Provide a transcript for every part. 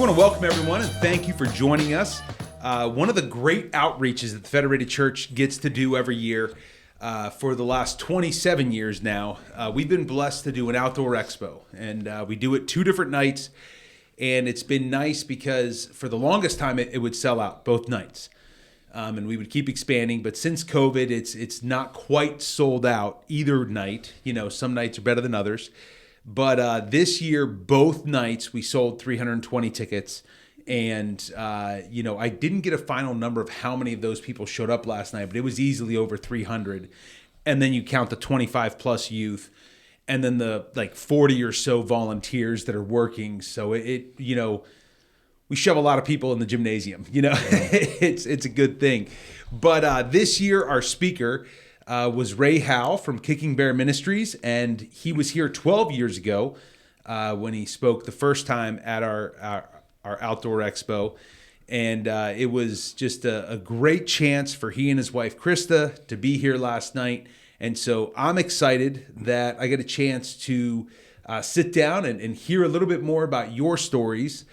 want to welcome everyone and thank you for joining us. One of the great outreaches that the Federated Church gets to do every year for the last 27 years now, we've been blessed to do an Outdoor Expo. And we do it 2 different nights. And it's been nice because for the longest time, it would sell out both nights. And we would keep expanding. But since COVID, it's not quite sold out either night. You know, some nights are better than others. But this year, both nights, we sold 320 tickets. And, I didn't get a final number of how many of those people showed up last night, but it was easily over 300. And then you count the 25 plus youth and then the 40 or so volunteers that are working. So we shove a lot of people in the gymnasium, it's a good thing. But this year, our speaker was Ray Howell from Kicking Bear Ministries. And he was here 12 years ago when he spoke the first time at our Outdoor Expo. And it was just a great chance for he and his wife, Krysta, to be here last night. And so I'm excited that I get a chance to sit down and hear a little bit more about your stories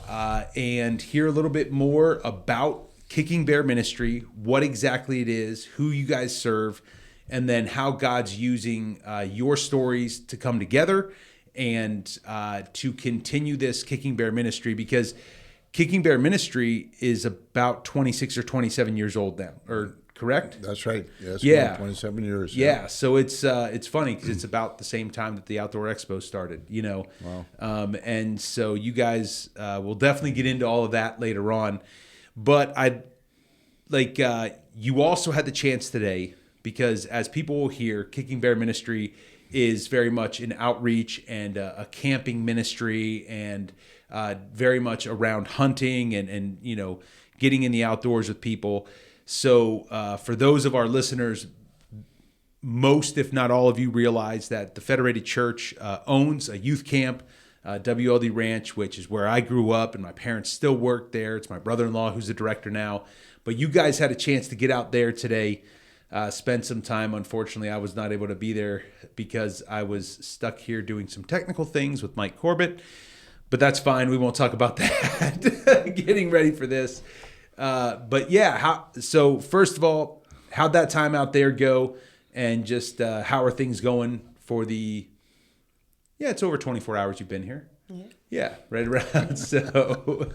and hear a little bit more about Kicking Bear Ministry, what exactly it is, who you guys serve, and then how God's using your stories to come together and to continue this Kicking Bear Ministry, because Kicking Bear Ministry is about 26 or 27 years old now, or correct? That's right. Yes, yeah. 27 years. Yeah. So it's funny because it's about the same time that the Outdoor Expo started, Wow. And so you guys will definitely get into all of that later on. But you also had the chance today, because as people will hear, Kicking Bear Ministry is very much an outreach and a camping ministry, and very much around hunting and getting in the outdoors with people. So for those of our listeners, most, if not all of you, realize that the Federated Church owns a youth camp, WLD Ranch, which is where I grew up, and my parents still work there. It's my brother-in-law who's the director now. But you guys had a chance to get out there today, spend some time. Unfortunately, I was not able to be there because I was stuck here doing some technical things with Mike Corbett. But that's fine. We won't talk about that. Getting ready for this. But yeah, so first of all, how'd that time out there go? And just how are things going for it's over 24 hours you've been here. Yeah, right around. So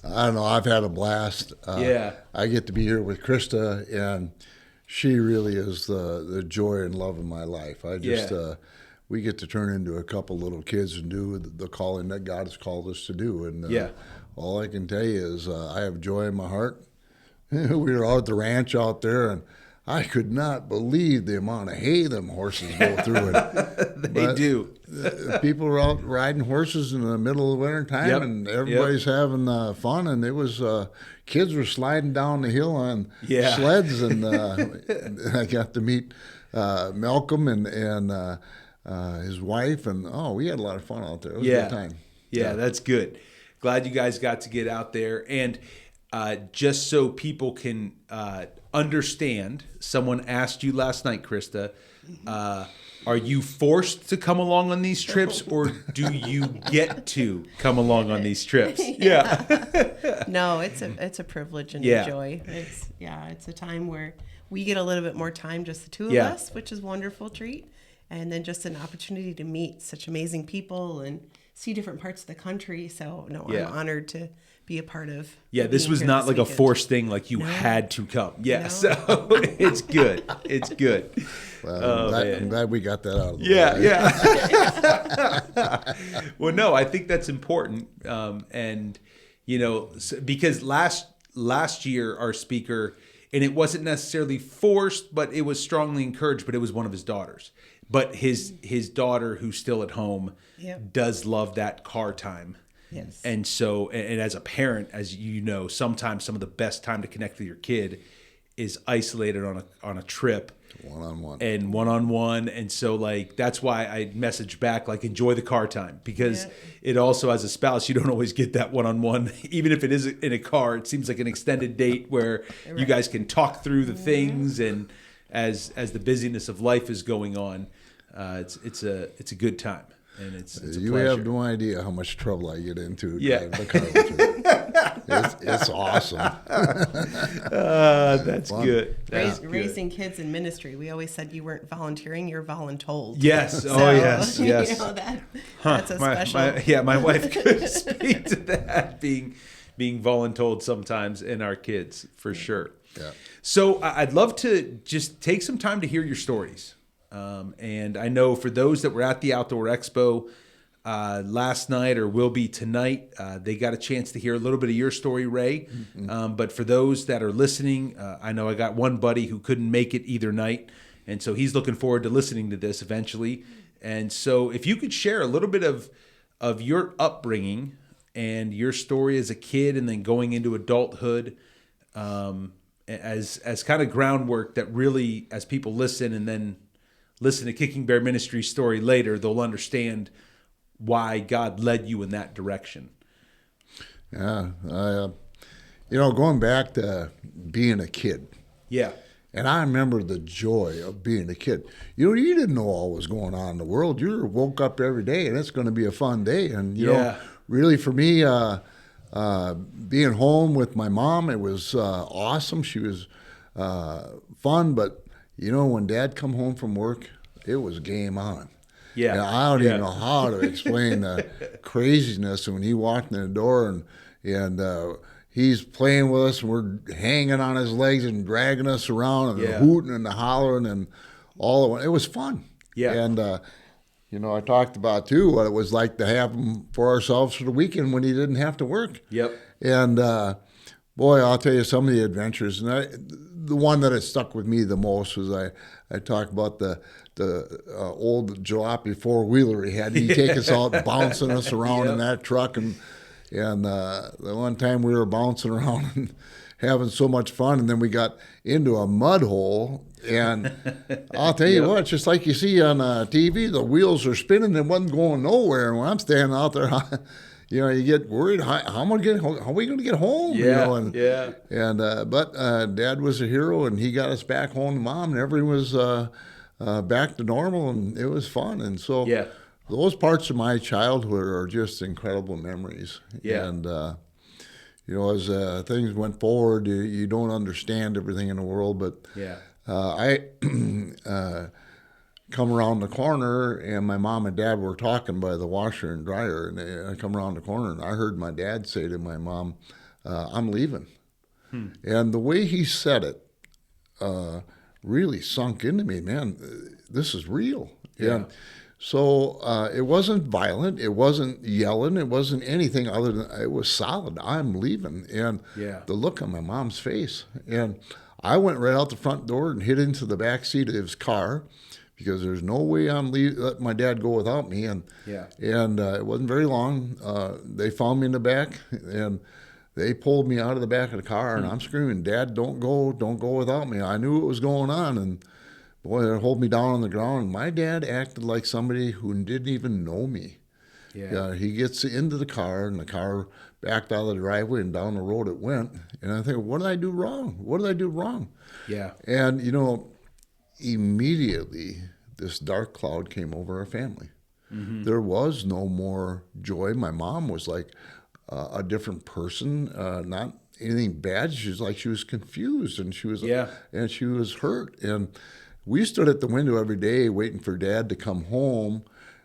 I don't know. I've had a blast. I get to be here with Krysta, and she really is the joy and love of my life. We get to turn into a couple little kids and do the calling that God has called us to do. And all I can tell you is I have joy in my heart. We were out at the ranch out there, and I could not believe the amount of hay them horses go through it. They do. People were out riding horses in the middle of the winter time, and everybody's having fun. And it was kids were sliding down the hill on sleds, and I got to meet Malcolm and his wife, and we had a lot of fun out there. It was a good time. Yeah, that's good. Glad you guys got to get out there. And just so people can understand, someone asked you last night, Krysta, are you forced to come along on these trips, or do you get to come along on these trips? Yeah. No, it's a privilege and a joy. It's a time where we get a little bit more time, just the two of us, which is a wonderful treat. And then just an opportunity to meet such amazing people and see different parts of the country. So, I'm honored to be a part of. Yeah, this was not like a forced thing, like you had to come. Yeah, no. So it's good. It's good. Well, I'm glad we got that out of the way. Yeah. Well, no, I think that's important. And, because last year our speaker, and it wasn't necessarily forced, but it was strongly encouraged, but it was one of his daughters. But his daughter, who's still at home, does love that car time. Yes. And so, and as a parent, as you know, sometimes some of the best time to connect with your kid is isolated on a trip. One-on-one. And so, that's why I messaged back, enjoy the car time. Because it also, as a spouse, you don't always get that one-on-one. Even if it is in a car, it seems like an extended date where you guys can talk through the things. And as the busyness of life is going on, it's a good time. and it's a you pleasure. have no idea how much trouble I get into driving the car with you. It's awesome. That's good. Raising kids in ministry, we always said you weren't volunteering, you're voluntold. Yes. So, Yes. Yes. You know, that's a special. My wife could speak to that, being voluntold sometimes in our kids, for sure. Yeah. So I'd love to just take some time to hear your stories. And I know for those that were at the Outdoor Expo last night or will be tonight, they got a chance to hear a little bit of your story, Ray. Mm-hmm. But for those that are listening, I know I got one buddy who couldn't make it either night. And so he's looking forward to listening to this eventually. And so if you could share a little bit of your upbringing and your story as a kid and then going into adulthood, as kind of groundwork that really, as people listen and then listen to Kicking Bear Ministry's story later, they'll understand why God led you in that direction. Yeah. Going back to being a kid. Yeah. And I remember the joy of being a kid. You didn't know all was going on in the world. You woke up every day, and it's going to be a fun day. And, really for me, being home with my mom, it was awesome. She was fun. But, when Dad come home from work, it was game on. Yeah. And I don't even know how to explain the craziness when he walked in the door and he's playing with us and we're hanging on his legs and dragging us around and hooting and hollering and all of it. It was fun. Yeah. And, I talked about, too, what it was like to have him for ourselves for the weekend when he didn't have to work. Yep. And, boy, I'll tell you some of the adventures. And the one that has stuck with me the most was I talk about the old jalopy four-wheeler he had. He'd take us out bouncing us around in that truck. And the one time we were bouncing around and having so much fun, and then we got into a mud hole. And I'll tell you what, just like you see on TV, the wheels are spinning and wasn't going nowhere. And when I'm standing out there, you get worried. How are we going to get home? Yeah, But Dad was a hero, and he got us back home to Mom, and everything was back to normal, and it was fun. And so those parts of my childhood are just incredible memories. Yeah. And as things went forward, you don't understand everything in the world, but I come around the corner, and my mom and dad were talking by the washer and dryer, and I come around the corner, and I heard my dad say to my mom, I'm leaving. And the way he said it really sunk into me, man, this is real. Yeah. And so it wasn't violent, it wasn't yelling, it wasn't anything other than, it was solid, I'm leaving. And the look on my mom's face. And I went right out the front door and hid into the back seat of his car, because there's no way I'm letting my dad go without me. And it wasn't very long. They found me in the back, and they pulled me out of the back of the car, and I'm screaming, Dad, don't go without me. I knew what was going on, and boy, they hold me down on the ground. My dad acted like somebody who didn't even know me. Yeah, he gets into the car, and the car backed out of the driveway, and down the road it went. And I think, what did I do wrong? What did I do wrong? Yeah. And, immediately this dark cloud came over our family. Mm-hmm. There was no more joy. My mom was like a different person, not anything bad. She was like, she was confused, and she was and she was hurt. And we stood at the window every day waiting for Dad to come home,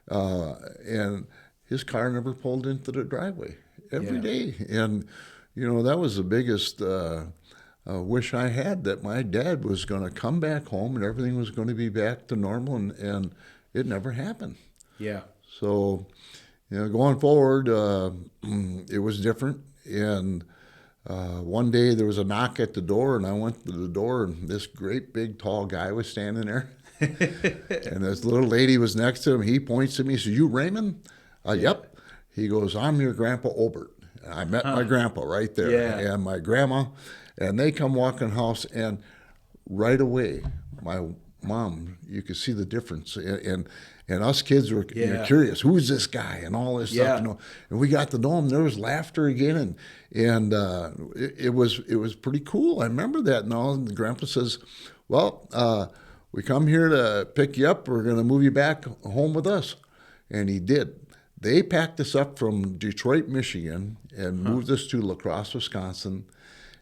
and his car never pulled into the driveway every day. And, that was the biggest wish I had, that my dad was going to come back home and everything was going to be back to normal, and it never happened. Yeah. So, going forward, it was different. And one day there was a knock at the door, and I went to the door, and this great big tall guy was standing there. And this little lady was next to him. He points to me, says, "You Raymond?" Yep. He goes, "I'm your Grandpa Obert." And I met my grandpa right there, and my grandma, and they come walking the house, and right away, my mom, you could see the difference. And us kids were curious, who's this guy, and all this stuff. And we got to know him. There was laughter again, and it was pretty cool. I remember that. And the grandpa says, "Well, we come here to pick you up. We're going to move you back home with us." And he did. They packed us up from Detroit, Michigan, and moved us to La Crosse, Wisconsin.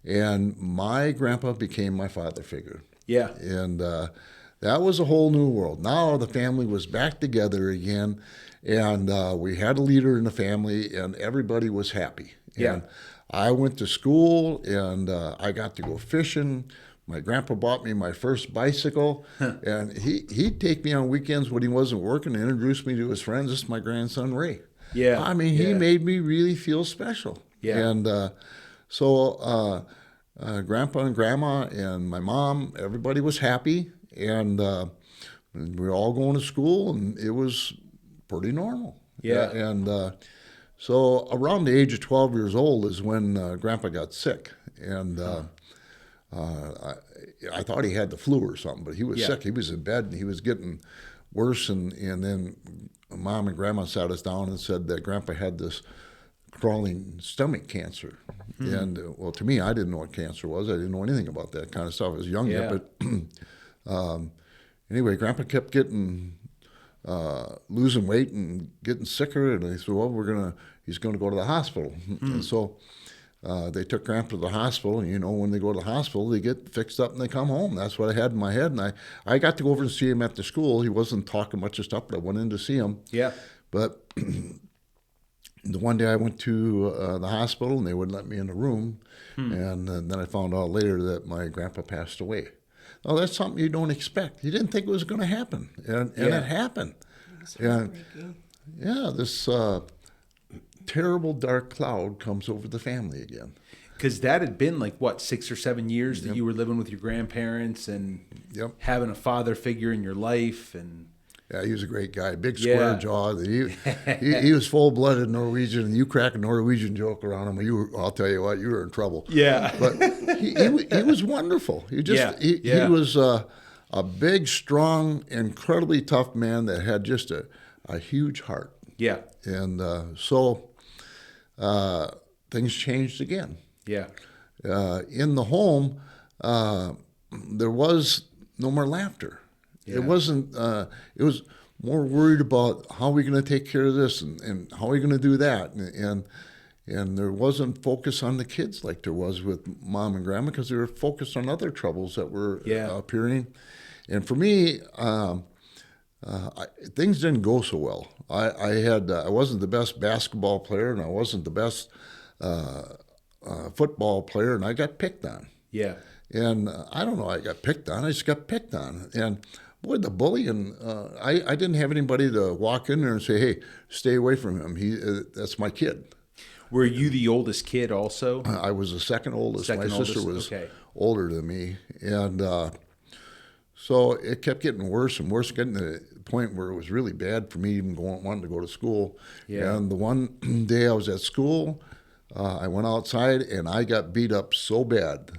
And my grandpa became my father figure. Yeah. And that was a whole new world. Now the family was back together again, and we had a leader in the family, and everybody was happy. Yeah. And I went to school, and I got to go fishing. My grandpa bought me my first bicycle, and he'd take me on weekends when he wasn't working and introduce me to his friends. This is my grandson, Ray. Yeah. I mean, he made me really feel special. Yeah. And so Grandpa and Grandma and my mom, everybody was happy, and we were all going to school, and it was pretty normal. Yeah. And so around the age of 12 years old is when Grandpa got sick, and I thought he had the flu or something, but he was sick. He was in bed, and he was getting worse, and then Mom and Grandma sat us down and said that Grandpa had this crawling stomach cancer. And well, to me, I didn't know what cancer was. I didn't know anything about that kind of stuff. I was young yet, but anyway, Grandpa kept getting losing weight and getting sicker, and they said, well, he's gonna go to the hospital. And so they took Grandpa to the hospital, and when they go to the hospital, they get fixed up and they come home. That's what I had in my head. And I got to go over and see him at the school. He wasn't talking much of stuff, but I went in to see him. Yeah. But the one day I went to the hospital, and they wouldn't let me in the room. And then I found out later that my grandpa passed away. Oh, that's something you don't expect. You didn't think it was going to happen, and it happened. And this terrible dark cloud comes over the family again. Because that had been like, what, 6 or 7 years that you were living with your grandparents and having a father figure in your life. And yeah, he was a great guy, big square jaw. He was full-blooded Norwegian, and you crack a Norwegian joke around him, I'll tell you what, you were in trouble. Yeah. But he was wonderful. He was a big, strong, incredibly tough man that had just a huge heart. Yeah. And so things changed again. Yeah. In the home, there was no more laughter. Yeah. It wasn't. It was more worried about how are we going to take care of this and how are we going to do that, and there wasn't focus on the kids like there was with Mom and Grandma, because they were focused on other troubles that were appearing. And for me, things didn't go so well. I wasn't the best basketball player, and I wasn't the best football player, and I got picked on. Yeah. And I don't know, I got picked on. I just got picked on. And boy, the bullying, I didn't have anybody to walk in there and say, hey, stay away from him. That's my kid. Were you the oldest kid also? I was the second oldest. My sister was older than me. And so it kept getting worse and worse, getting to the point where it was really bad for me even wanting to go to school. Yeah. And the one day I was at school, I went outside and I got beat up so bad.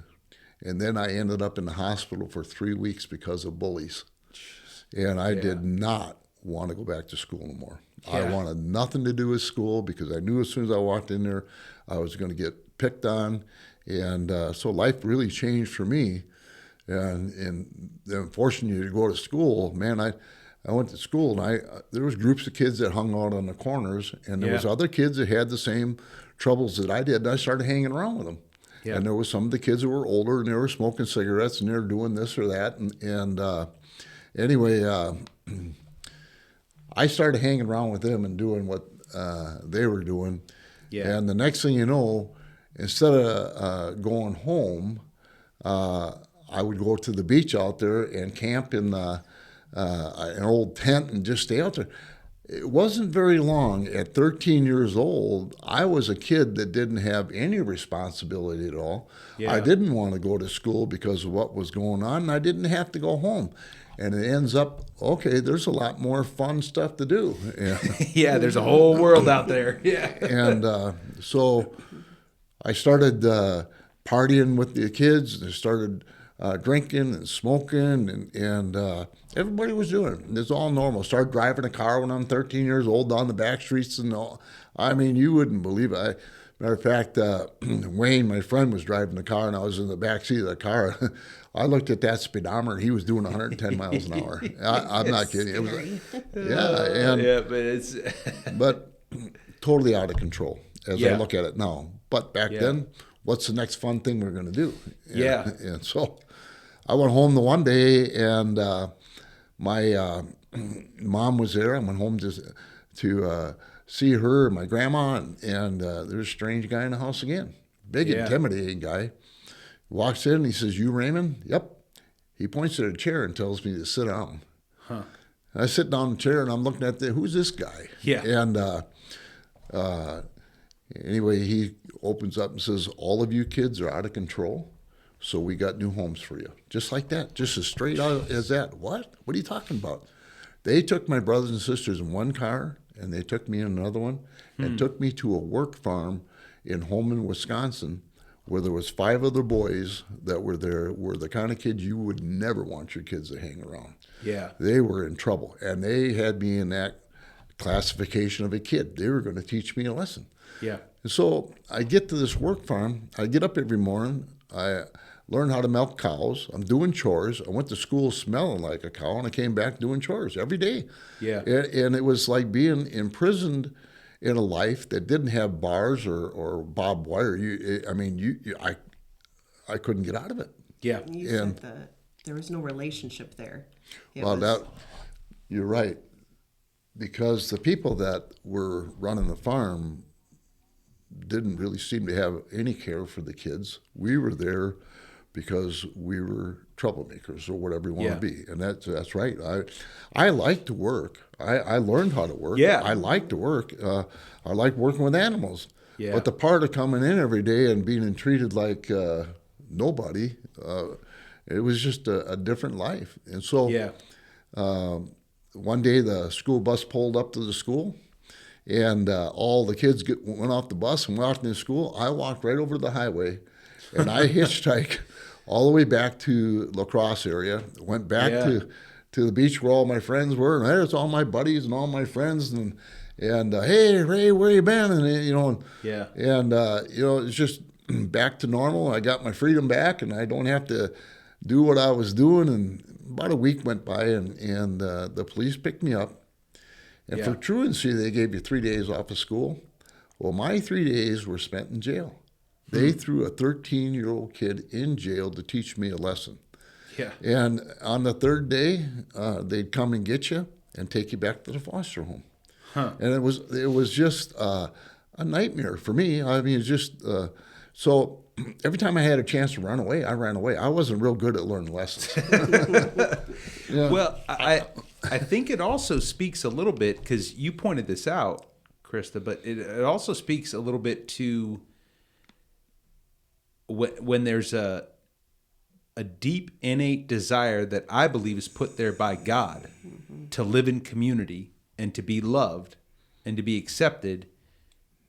And then I ended up in the hospital for 3 weeks because of bullies. And I did not want to go back to school anymore. Yeah. I wanted nothing to do with school because I knew as soon as I walked in there, I was going to get picked on. And so life really changed for me. And then forcing you to go to school, man, I went to school, and there was groups of kids that hung out on the corners, and there was other kids that had the same troubles that I did, and I started hanging around with them. Yeah. And there was some of the kids that were older, and they were smoking cigarettes, and they were doing this or that. And anyway, I started hanging around with them and doing what they were doing. Yeah. And the next thing you know, instead of going home, I would go to the beach out there and camp in an old tent and just stay out there. It wasn't very long. At 13 years old, I was a kid that didn't have any responsibility at all. Yeah. I didn't want to go to school because of what was going on, and I didn't have to go home. And it ends up, okay, there's a lot more fun stuff to do. Yeah, there's a whole world out there. Yeah. And so I started partying with the kids. I started drinking and smoking, and everybody was doing it. It's all normal. Started driving a car when I'm 13 years old down the back streets and all. I mean, you wouldn't believe it. Matter of fact, Wayne, my friend, was driving the car, and I was in the back seat of the car. I looked at that speedometer. He was doing 110 miles an hour. I'm not kidding. It was, but it's but totally out of control as I look at it now. But back then, what's the next fun thing we're going to do? And so I went home the one day, and my mom was there. I went home to see her and my grandma, and there's a strange guy in the house again. Big, intimidating guy. Walks in and he says, "You Raymond?" "Yep." He points at a chair and tells me to sit down. And I sit down in the chair and I'm looking at who's this guy? And anyway, he opens up and says, "All of you kids are out of control, so we got new homes for you." Just like that, just as straight out as that. What are you talking about? They took my brothers and sisters in one car, and they took me in another one, and took me to a work farm in Holman, Wisconsin, where there was 5 other boys that were there, were the kind of kids you would never want your kids to hang around. They were in trouble, and they had me in that classification of a kid. They were going to teach me a lesson. And so I get to this work farm. I get up every morning. I learn how to milk cows. I'm doing chores. I went to school smelling like a cow, and I came back doing chores every day. And it was like being imprisoned in a life that didn't have bars or barbed wire. I couldn't get out of it. You said that there was no relationship there. You're right. Because the people that were running the farm didn't really seem to have any care for the kids. We were there because we were troublemakers or whatever you want to be. And that's right. I like to work. I learned how to work. I like to work. I like working with animals. But the part of coming in every day and being treated like nobody, it was just a different life. And so one day the school bus pulled up to the school, and all the kids went off the bus and walked into school. I walked right over to the highway, and I hitchhiked all the way back to La Crosse area, went back to the beach where all my friends were, and there's all my buddies and all my friends, and hey, Ray, where you been? And it's just back to normal. I got my freedom back, and I don't have to do what I was doing. And about a week went by, and the police picked me up. And for truancy, they gave you 3 days off of school. Well, my 3 days were spent in jail. They threw a 13-year-old kid in jail to teach me a lesson. And on the 3rd day, they'd come and get you and take you back to the foster home. And it was just a nightmare for me. I mean, it's just so every time I had a chance to run away, I ran away. I wasn't real good at learning lessons. Well, I think it also speaks a little bit, because you pointed this out, Krysta, but it also speaks a little bit to when there's a deep innate desire that I believe is put there by God to live in community and to be loved and to be accepted,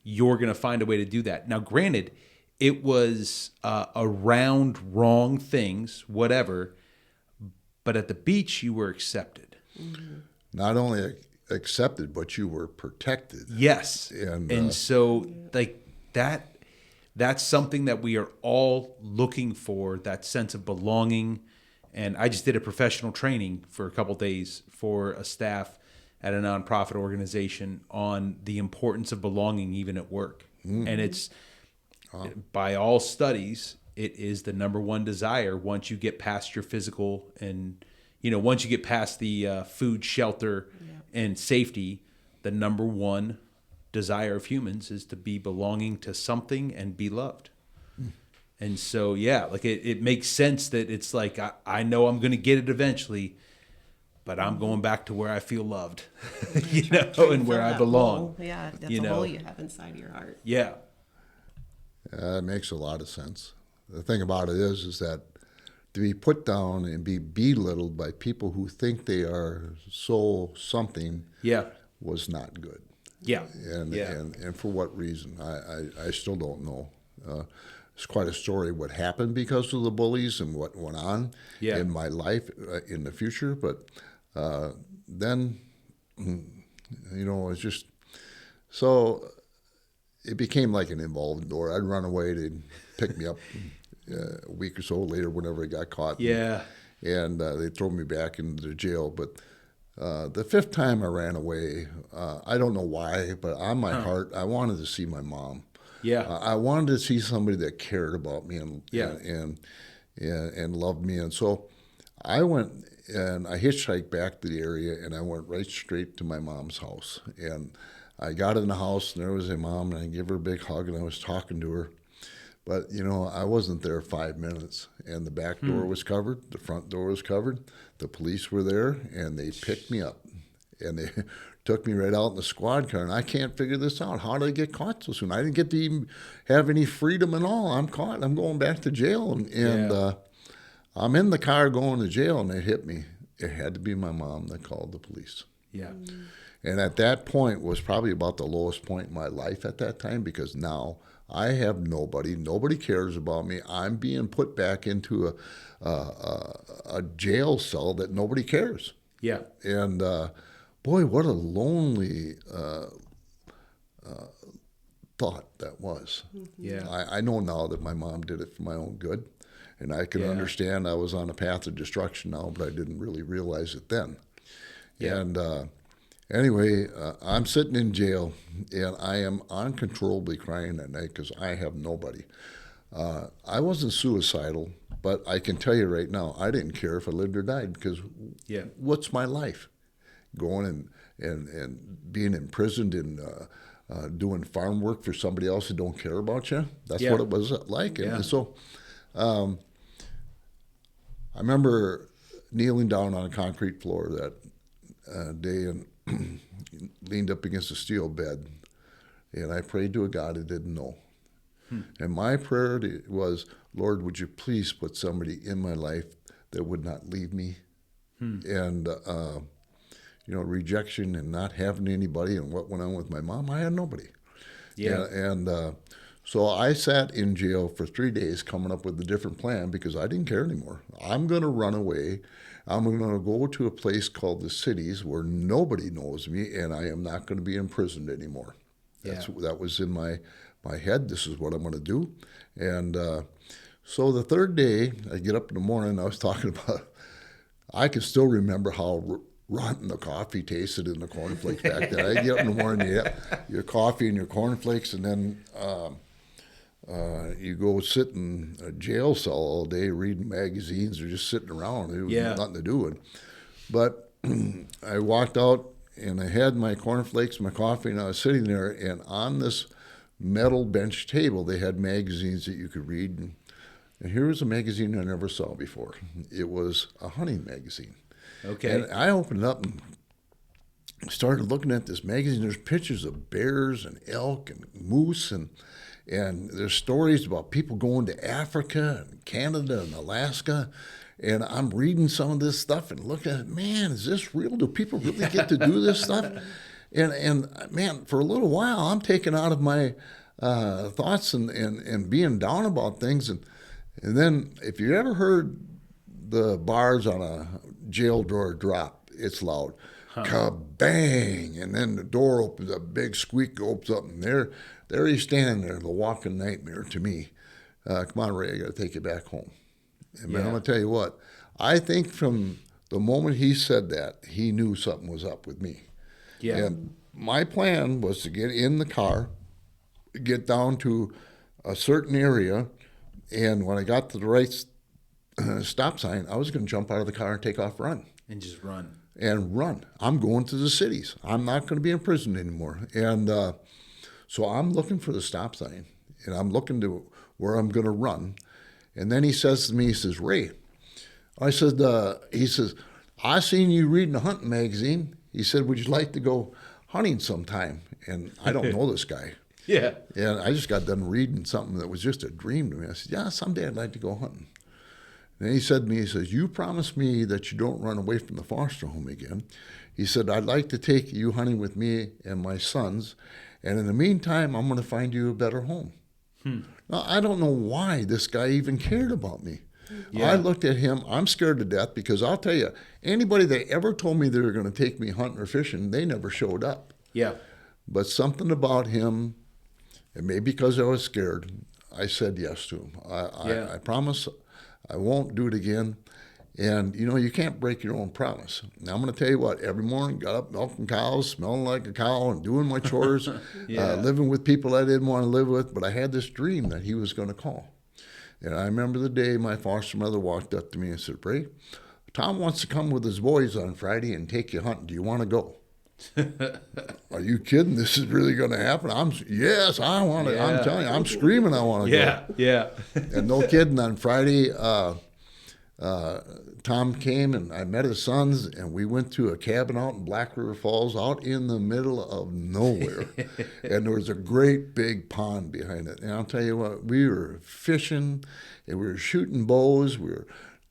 you're going to find a way to do that. Now, granted, it was around wrong things, whatever, but at the beach you were accepted. Not only accepted, but you were protected. Yes. And so like that's something that we are all looking for, that sense of belonging. And I just did a professional training for a couple days for a staff at a nonprofit organization on the importance of belonging even at work. And it's, by all studies, it is the number one desire once you get past your physical and, once you get past the food, shelter, and safety, the number one desire of humans is to be belonging to something and be loved. And so, it makes sense that it's like, I know I'm going to get it eventually, but I'm going back to where I feel loved, and where I belong. Hole. Yeah, that's a hole you have inside your heart. Yeah. It makes a lot of sense. The thing about it is that to be put down and be belittled by people who think they are so something was not good. And for what reason? I still don't know. It's quite a story what happened because of the bullies and what went on in my life in the future. But then, it's just so. it became like an involved door. I'd run away, they'd pick me up a week or so later whenever I got caught. Yeah. And they'd throw me back into the jail. But the fifth time I ran away, I don't know why, but on my heart, I wanted to see my mom. Yeah. I wanted to see somebody that cared about me and loved me. And so I went and I hitchhiked back to the area, and I went right straight to my mom's house. And I got in the house, and there was a mom, and I gave her a big hug, and I was talking to her. But, I wasn't there 5 minutes, and the back door was covered, the front door was covered, the police were there, and they picked me up, and they took me right out in the squad car, and I can't figure this out. How did I get caught so soon? I didn't get to even have any freedom at all. I'm caught. I'm going back to jail, and I'm in the car going to jail, and they hit me. It had to be my mom that called the police. Yeah. And at that point was probably about the lowest point in my life at that time, because now I have nobody. Nobody cares about me. I'm being put back into a jail cell that nobody cares. Yeah. And boy, what a lonely thought that was. Yeah. I know now that my mom did it for my own good, and I can understand I was on a path of destruction now, but I didn't really realize it then. Yeah. And anyway, I'm sitting in jail, and I am uncontrollably crying that night because I have nobody. I wasn't suicidal, but I can tell you right now, I didn't care if I lived or died, because what's my life? Going and being imprisoned and doing farm work for somebody else who don't care about you? That's what it was like. Yeah. And so I remember kneeling down on a concrete floor that day and leaned up against a steel bed, and I prayed to a God I didn't know. And my prayer was, Lord, would you please put somebody in my life that would not leave me? And, rejection and not having anybody, and what went on with my mom, I had nobody. Yeah. And so I sat in jail for 3 days coming up with a different plan, because I didn't care anymore. I'm going to run away. I'm going to go to a place called the cities where nobody knows me, and I am not going to be imprisoned anymore. That was in my head. This is what I'm going to do. And so the third day, I get up in the morning, I was talking about, I can still remember how rotten the coffee tasted in the cornflakes back then. I get up in the morning, you have your coffee and your cornflakes, and then you go sit in a jail cell all day reading magazines or just sitting around. There was nothing to do. But I walked out, and I had my cornflakes, my coffee, and I was sitting there, and on this metal bench table, they had magazines that you could read. And here was a magazine I never saw before. It was a hunting magazine. Okay. And I opened it up and started looking at this magazine. There's pictures of bears and elk and moose, and there's stories about people going to Africa and Canada and Alaska. And I'm reading some of this stuff and looking at it, man, is this real? Do people really get to do this stuff? And man, for a little while, I'm taken out of my thoughts and being down about things. And then if you ever heard the bars on a jail door drop, it's loud. Kabang! And then the door opens, a big squeak opens up, and there he's standing there, the walking nightmare to me. Come on, Ray, I got to take you back home. And man, I'm going to tell you what, I think from the moment he said that, he knew something was up with me. Yeah. And my plan was to get in the car, get down to a certain area, and when I got to the right stop sign, I was going to jump out of the car and take off run. And just run. And run. I'm going to the cities. I'm not going to be in prison anymore. And so I'm looking for the stop sign, and I'm looking to where I'm going to run. And then he says to me, he says, Ray, he says, I seen you reading a hunting magazine. He said, would you like to go hunting sometime? And I don't know this guy. Yeah. And I just got done reading something that was just a dream to me. I said, yeah, someday I'd like to go hunting. And he said to me, he says, you promise me that you don't run away from the foster home again. He said, I'd like to take you hunting with me and my sons. And in the meantime, I'm going to find you a better home. Now, I don't know why this guy even cared about me. Yeah. I looked at him. I'm scared to death, because I'll tell you, anybody that ever told me they were going to take me hunting or fishing, they never showed up. Yeah. But something about him And maybe because I was scared, I said yes to him. I promise I won't do it again. And, you can't break your own promise. Now, I'm going to tell you what, every morning, got up milking cows, smelling like a cow, and doing my chores, living with people I didn't want to live with. But I had this dream that he was going to call. And I remember the day my foster mother walked up to me and said, Ray, Tom wants to come with his boys on Friday and take you hunting. Do you want to go? Are you kidding? This is really going to happen? Yes, I want to. I'm telling you, I'm screaming I want to go. Yeah. And no kidding, on Friday, Tom came and I met his sons, and we went to a cabin out in Black River Falls, out in the middle of nowhere. And there was a great big pond behind it. And I'll tell you what, we were fishing, and we were shooting bows, we were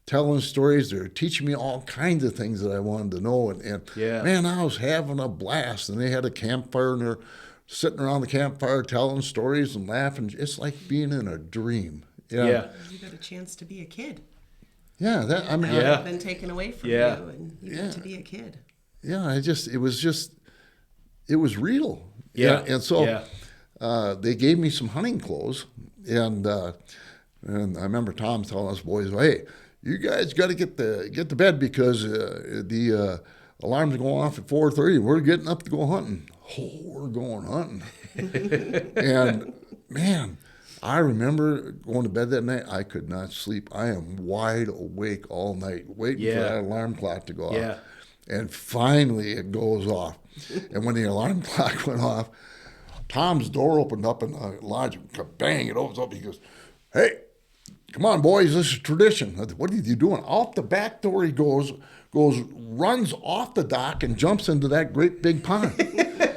telling stories. They were teaching me all kinds of things that I wanted to know. And man, I was having a blast. And they had a campfire, and they're sitting around the campfire telling stories and laughing. It's like being in a dream. Yeah. You got a chance to be a kid. Yeah, I've been taken away from you, and you got to be a kid. Yeah, it was real. Yeah, and so they gave me some hunting clothes, and I remember Tom telling us boys, "Hey, you guys got to get to bed because the alarms go off at 4:30. We're getting up to go hunting." Oh, we're going hunting, and man. I remember going to bed that night. I could not sleep. I am wide awake all night, waiting for that alarm clock to go off. And finally, it goes off. And when the alarm clock went off, Tom's door opened up in the lodge. Bang! It opens up. He goes, "Hey, come on, boys! This is tradition." I said, "What are you doing?" Out the back door he goes, runs off the dock and jumps into that great big pond.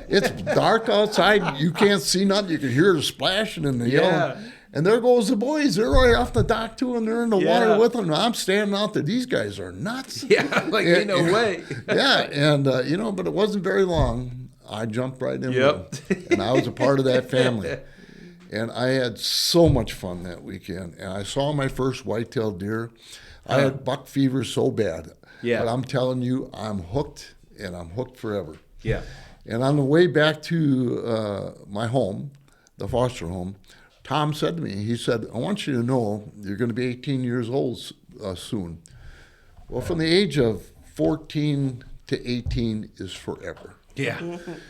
It's dark outside. You can't see nothing. You can hear the splashing and the yelling. And there goes the boys. They're right off the dock, too, and they're in the water with them. I'm standing out there. These guys are nuts. Ain't no way. And, but it wasn't very long. I jumped right in with them. And I was a part of that family. And I had so much fun that weekend. And I saw my first white-tailed deer. I had buck fever so bad. But I'm telling you, I'm hooked, and I'm hooked forever. Yeah. And on the way back to my home, the foster home, Tom said to me, he said, "I want you to know you're going to be 18 years old soon." Well, from the age of 14 to 18 is forever. Yeah.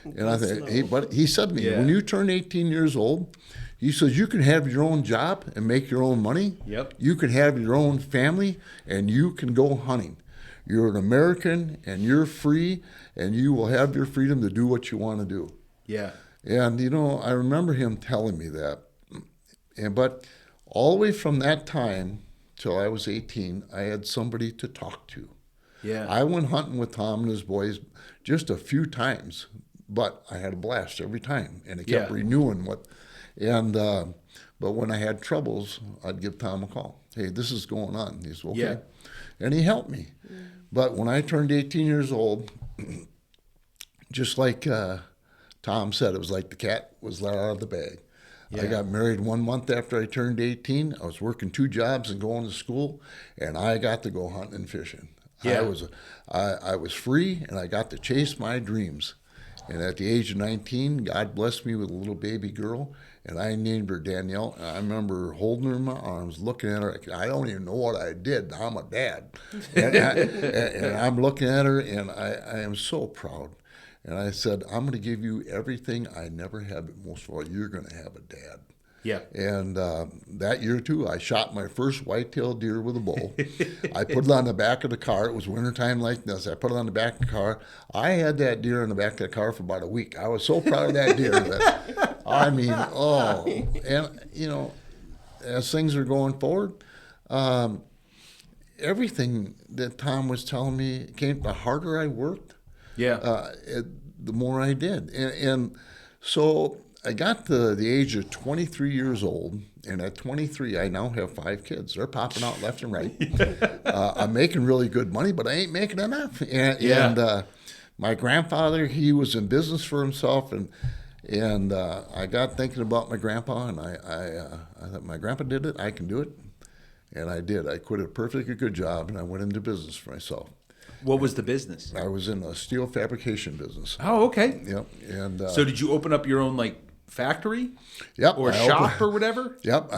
And I think, but he said to me, when you turn 18 years old, he says, you can have your own job and make your own money. Yep. You can have your own family, and you can go hunting. You're an American, and you're free, and you will have your freedom to do what you want to do. Yeah. And, I remember him telling me that. But all the way from that time till I was 18, I had somebody to talk to. Yeah. I went hunting with Tom and his boys just a few times, but I had a blast every time, and it kept renewing what. And but when I had troubles, I'd give Tom a call. Hey, this is going on. He said, okay. And he helped me. But when I turned 18 years old, just like Tom said, it was like the cat was let out of the bag. Yeah. I got married 1 month after I turned 18. I was working 2 jobs and going to school, and I got to go hunting and fishing. Yeah. I was free, and I got to chase my dreams. And at the age of 19, God blessed me with a little baby girl, and I named her Danielle. And I remember holding her in my arms, looking at her. I don't even know what I did. I'm a dad. And I'm looking at her, and I am so proud. And I said, I'm going to give you everything I never had, but most of all, you're going to have a dad. Yeah. And that year, too, I shot my first white-tailed deer with a bow. I put it on the back of the car. It was wintertime like this. I put it on the back of the car. I had that deer in the back of the car for about a week. I was so proud of that deer. And, as things are going forward, everything that Tom was telling me came, the harder I worked, the more I did. And so I got to the age of 23 years old, and at 23, I now have 5 kids. They're popping out left and right. I'm making really good money, but I ain't making enough. And my grandfather, he was in business for himself, and I got thinking about my grandpa, and I thought, my grandpa did it, I can do it. And I did. I quit a perfectly good job, and I went into business for myself. What was the business? I was in a steel fabrication business. Oh, okay. Yep. And so did you open up your own factory? Yep. Or shop or whatever? Yep.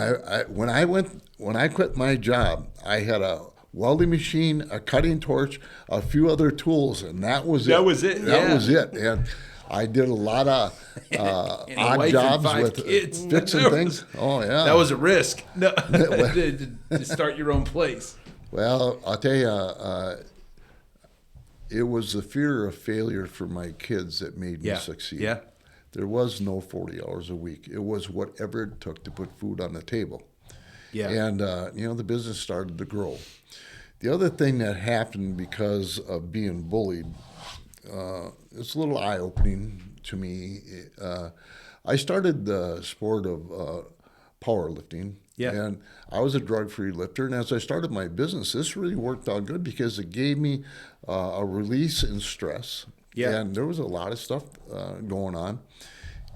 When I quit my job, I had a welding machine, a cutting torch, a few other tools, and that was it. That was it. That was it. And I did a lot of odd jobs with kids. fixing things. Oh yeah. That was a risk. No, to start your own place. Well, I'll tell you, it was the fear of failure for my kids that made me succeed. Yeah. There was no 40 hours a week. It was whatever it took to put food on the table. Yeah. And, the business started to grow. The other thing that happened because of being bullied, it's a little eye-opening to me. I started the sport of powerlifting. Yeah. And I was a drug-free lifter. And as I started my business, this really worked out good because it gave me a release in stress. Yeah. And there was a lot of stuff going on.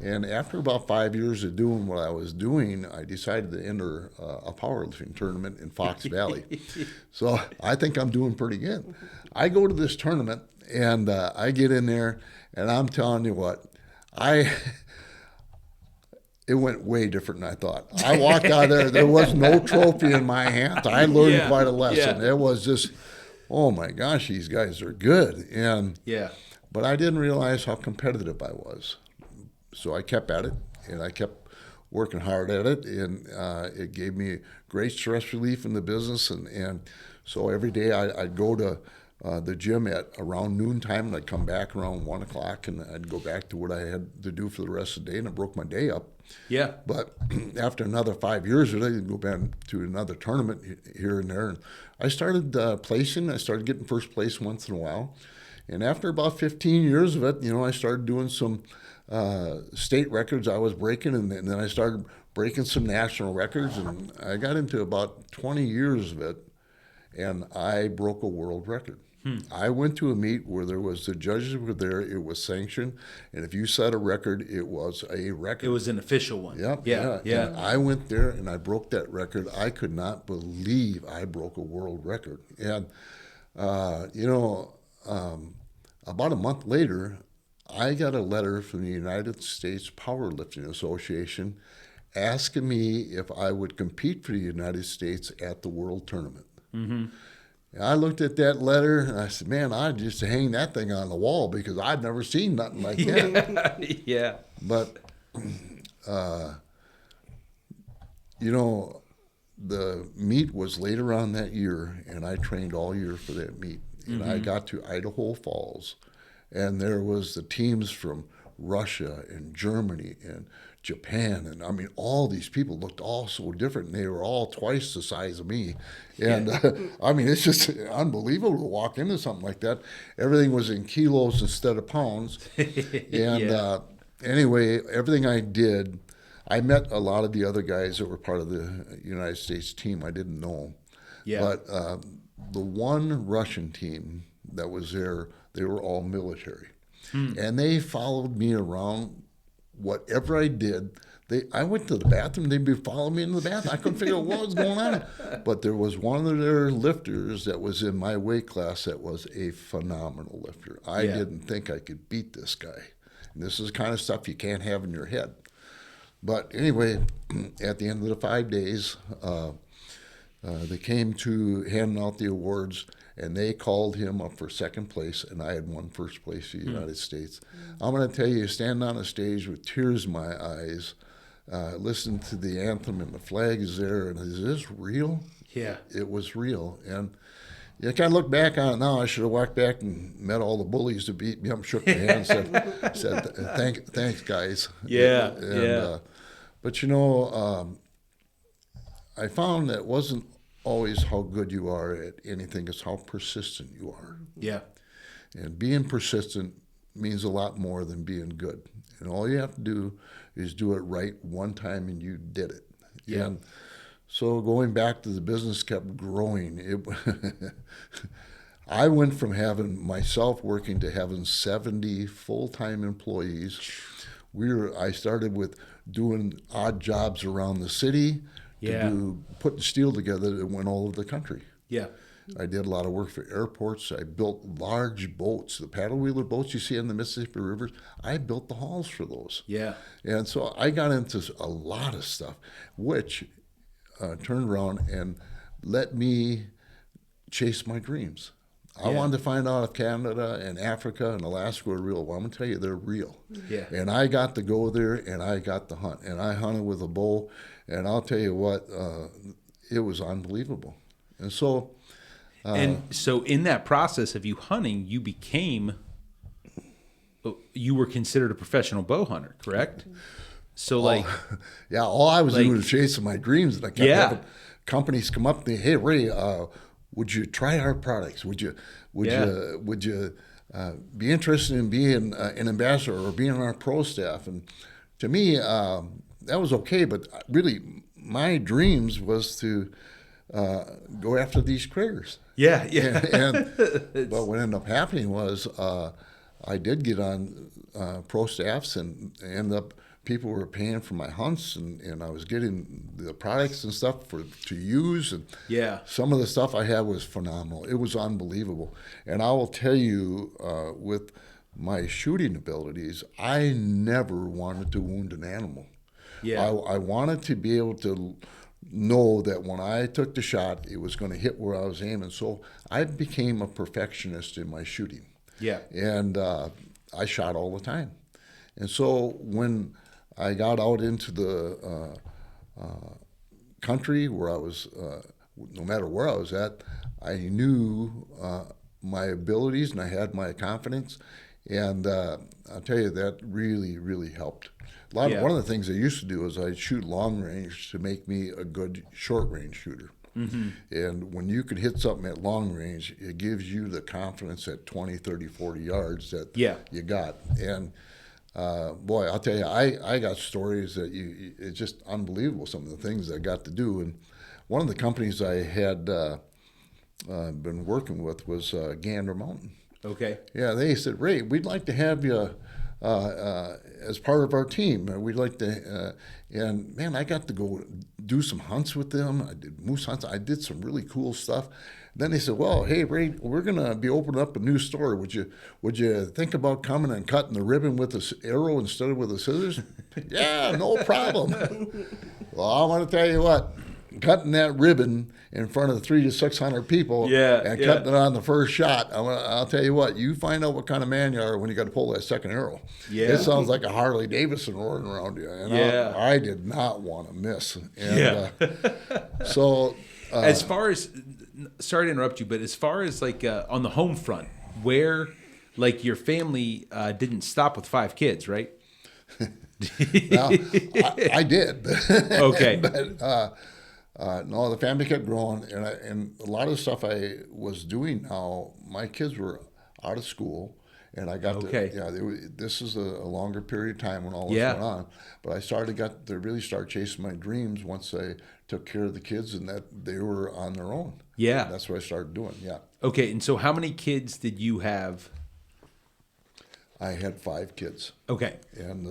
And after about 5 years of doing what I was doing, I decided to enter a powerlifting tournament in Fox Valley. So I think I'm doing pretty good. I go to this tournament, and I get in there, and I'm telling you what, it went way different than I thought. I walked out of there was no trophy in my hands. I learned quite a lesson. It was just, oh my gosh, these guys are good. But I didn't realize how competitive I was. So I kept at it, and I kept working hard at it, and it gave me great stress relief in the business. And so every day I'd go to the gym at around noontime, and I'd come back around 1 o'clock, and I'd go back to what I had to do for the rest of the day, and it broke my day up. Yeah. But after another 5 years, I'd go back to another tournament here and there, and I started placing. I started getting first place once in a while. And after about 15 years of it, I started doing some state records I was breaking, and then I started breaking some national records, and I got into about 20 years of it, and I broke a world record. I went to a meet where the judges were there, it was sanctioned, and if you set a record, it was a record. It was an official one. Yep, yeah. And I went there, and I broke that record. I could not believe I broke a world record. And, about a month later, I got a letter from the United States Powerlifting Association asking me if I would compete for the United States at the World Tournament. Mm-hmm. And I looked at that letter, and I said, man, I'd just hang that thing on the wall because I'd never seen nothing like that. Yeah. But, the meet was later on that year, and I trained all year for that meet. And I got to Idaho Falls, and there was the teams from Russia and Germany and Japan, and I mean, all these people looked all so different, and they were all twice the size of me. And it's just unbelievable to walk into something like that. Everything was in kilos instead of pounds. And anyway, everything I did, I met a lot of the other guys that were part of the United States team. I didn't know. But the one Russian team that was there, they were all military. And they followed me around whatever I did. I went to the bathroom, they'd be following me in the bathroom. I couldn't figure out what was going on. But there was one of their lifters that was in my weight class that was a phenomenal lifter. I didn't think I could beat this guy. And this is the kind of stuff you can't have in your head. But anyway, at the end of the 5 days, they came to handing out the awards, and they called him up for second place, and I had won first place in the United States. I'm going to tell you, standing on a stage with tears in my eyes, listening to the anthem, and the flag is there, and is this real? Yeah. It was real. And you kind of look back on it now. I should have walked back and met all the bullies that beat me up, shook their hands, said thanks, guys. But I found that it wasn't always how good you are at anything, it's how persistent you are. Yeah. And being persistent means a lot more than being good. And all you have to do is do it right one time, and you did it. Yeah. And so going back to the business kept growing. I went from having myself working to having 70 full-time employees. I started with doing odd jobs around the city, to do putting steel together that went all over the country. Yeah. I did a lot of work for airports. I built large boats, the paddle wheeler boats you see in the Mississippi rivers. I built the hulls for those. Yeah. And so I got into a lot of stuff, which turned around and let me chase my dreams. I wanted to find out if Canada and Africa and Alaska were real. Well, I'm going to tell you, they're real. Yeah. And I got to go there, and I got to hunt. And I hunted with a bow, and I'll tell you what, it was unbelievable. And so in that process of you hunting, you were considered a professional bow hunter, correct? So all I was doing was chasing my dreams, and I kept having companies come up to me, hey, Ray, would you try our products? Would you be interested in being an ambassador or being on our pro staff? And to me, that was okay. But really, my dreams was to go after these critters. Yeah. But what ended up happening was I did get on pro staffs and ended up. People were paying for my hunts, and I was getting the products and stuff to use. And some of the stuff I had was phenomenal. It was unbelievable. And I will tell you, with my shooting abilities, I never wanted to wound an animal. Yeah. I wanted to be able to know that when I took the shot, it was going to hit where I was aiming. So I became a perfectionist in my shooting. Yeah. And I shot all the time. And so when I got out into the country where I was, no matter where I was at, I knew my abilities and I had my confidence. And I'll tell you, that really, really helped. One of the things I used to do is I'd shoot long range to make me a good short range shooter. Mm-hmm. And when you can hit something at long range, it gives you the confidence at 20, 30, 40 yards that you got. And boy, I'll tell you, I got stories that it's just unbelievable, some of the things I got to do. And one of the companies I had been working with was Gander Mountain. Okay. Yeah, they said, Ray, we'd like to have you as part of our team. We'd like to, and man, I got to go do some hunts with them. I did moose hunts. I did some really cool stuff. Then they said, well, hey, Ray, we're going to be opening up a new store. Would you think about coming and cutting the ribbon with an arrow instead of with the scissors? Yeah, no problem. Well, I want to tell you what, cutting that ribbon in front of 300 to 600 people and cutting it on the first shot, I'll tell you what, you find out what kind of man you are when you got to pull that second arrow. Yeah. It sounds like a Harley Davidson roaring around you. And I did not want to miss. And, so... as far as... Sorry to interrupt you, but as far as on the home front, where your family didn't stop with 5 kids, right? Now, I did. Okay. But no, the family kept growing, and a lot of the stuff I was doing now, my kids were out of school, and I got this is a longer period of time when all this went on. But I got to really start chasing my dreams once I took care of the kids and that they were on their own. Yeah. That's what I started doing, Okay, and so how many kids did you have? I had 5 kids. Okay. And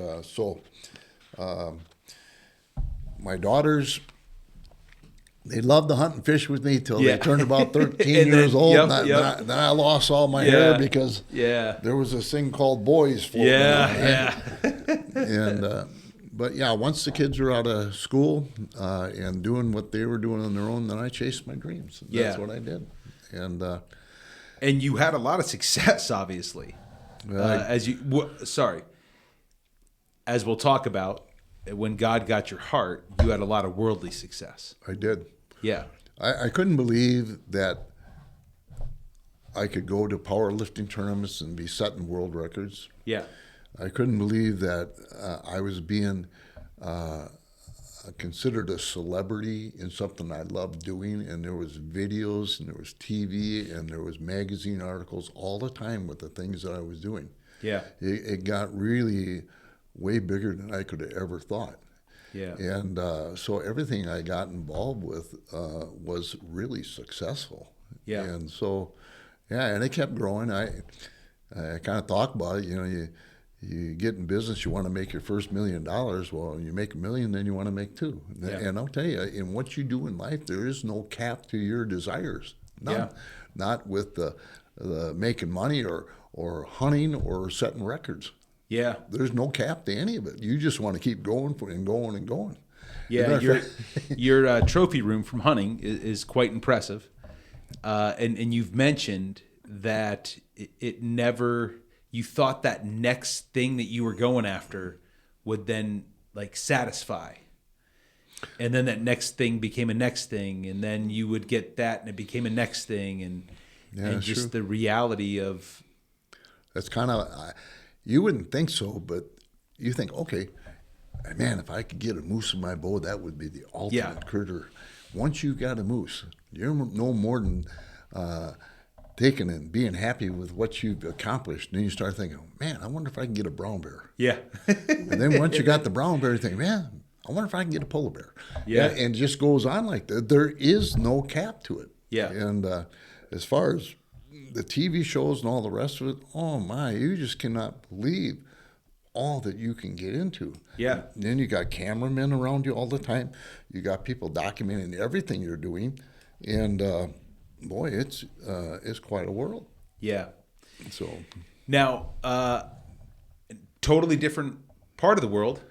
my daughters, they loved to hunt and fish with me till they turned about 13 years old. Then I lost all my hair because there was this thing called boys floating around. And but once the kids were out of school and doing what they were doing on their own, then I chased my dreams. That's what I did. And you had a lot of success, obviously. As we'll talk about, when God got your heart, you had a lot of worldly success. I did. Yeah. I couldn't believe that I could go to powerlifting tournaments and be setting world records. Yeah. I couldn't believe that I was being considered a celebrity in something I loved doing, and there was videos and there was TV and there was magazine articles all the time with the things that I was doing. Yeah. It got really way bigger than I could have ever thought. Yeah. And so everything I got involved with was really successful. Yeah. And so, and it kept growing. I kind of talk about it, you get in business, you want to make your first $1 million. Well, you make $1 million, then you want to make 2. Yeah. And I'll tell you, in what you do in life, there is no cap to your desires. Not with the making money or hunting or setting records. Yeah. There's no cap to any of it. You just want to keep going and going and going. Yeah, your trophy room from hunting is quite impressive. And you've mentioned that it never, you thought that next thing that you were going after would then like satisfy. And then that next thing became a next thing, and then you would get that and it became a next thing. And just the reality of. That's kind of, you wouldn't think so, but you think, okay, man, if I could get a moose in my bow, that would be the ultimate critter. Once you got a moose, you're no more than taking and being happy with what you've accomplished. And then you start thinking, man, I wonder if I can get a brown bear. Yeah. And then once you got the brown bear, you think, man, I wonder if I can get a polar bear. Yeah. And it just goes on like that. There is no cap to it. Yeah. And as far as the TV shows and all the rest of it, oh my, you just cannot believe all that you can get into. Yeah. And then you got cameramen around you all the time. You got people documenting everything you're doing. And boy, it's quite a world. Yeah. So now, totally different part of the world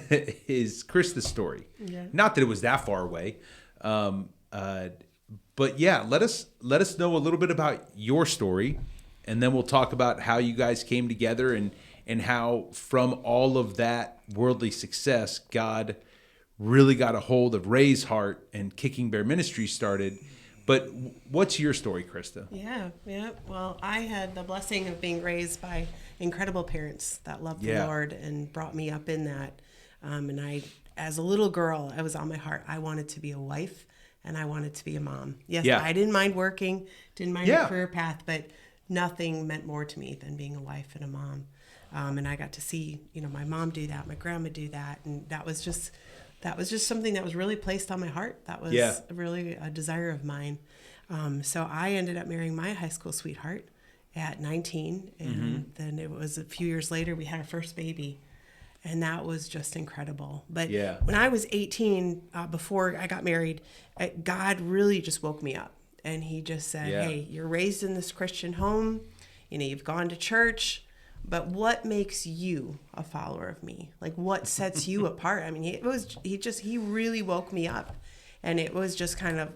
is Krysta's story. Yeah. Not that it was that far away, but yeah, let us know a little bit about your story, and then we'll talk about how you guys came together and how from all of that worldly success, God really got a hold of Ray's heart and Kicking Bear Ministries started. But what's your story, Krysta? Yeah. Well, I had the blessing of being raised by incredible parents that loved the Lord and brought me up in that. And I, as a little girl, I was on my heart. I wanted to be a wife and I wanted to be a mom. Yes, I didn't mind working, didn't mind the career path, but nothing meant more to me than being a wife and a mom. And I got to see, my mom do that, my grandma do that, and that was just something that was really placed on my heart. That was really a desire of mine. So I ended up marrying my high school sweetheart at 19, and then it was a few years later we had our first baby, and that was just incredible. But when I was 18, before I got married, God really just woke me up, and he just said, hey, you're raised in this Christian home, you've gone to church, but what makes you a follower of me? Like, what sets you apart? I mean, he really woke me up, and it was just kind of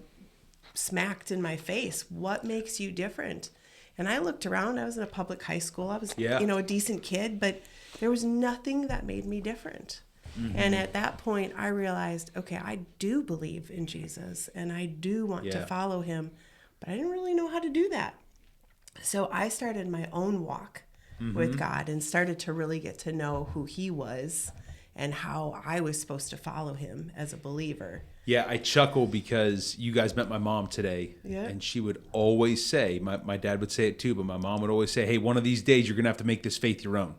smacked in my face. What makes you different? And I looked around. I was in a public high school. I was, a decent kid, but there was nothing that made me different. Mm-hmm. And at that point, I realized, okay, I do believe in Jesus, and I do want to follow him, but I didn't really know how to do that. So I started my own walk with God and started to really get to know who he was and how I was supposed to follow him as a believer. Yeah, I chuckle because you guys met my mom today, and she would always say, my dad would say it too, but my mom would always say, hey, one of these days you're going to have to make this faith your own.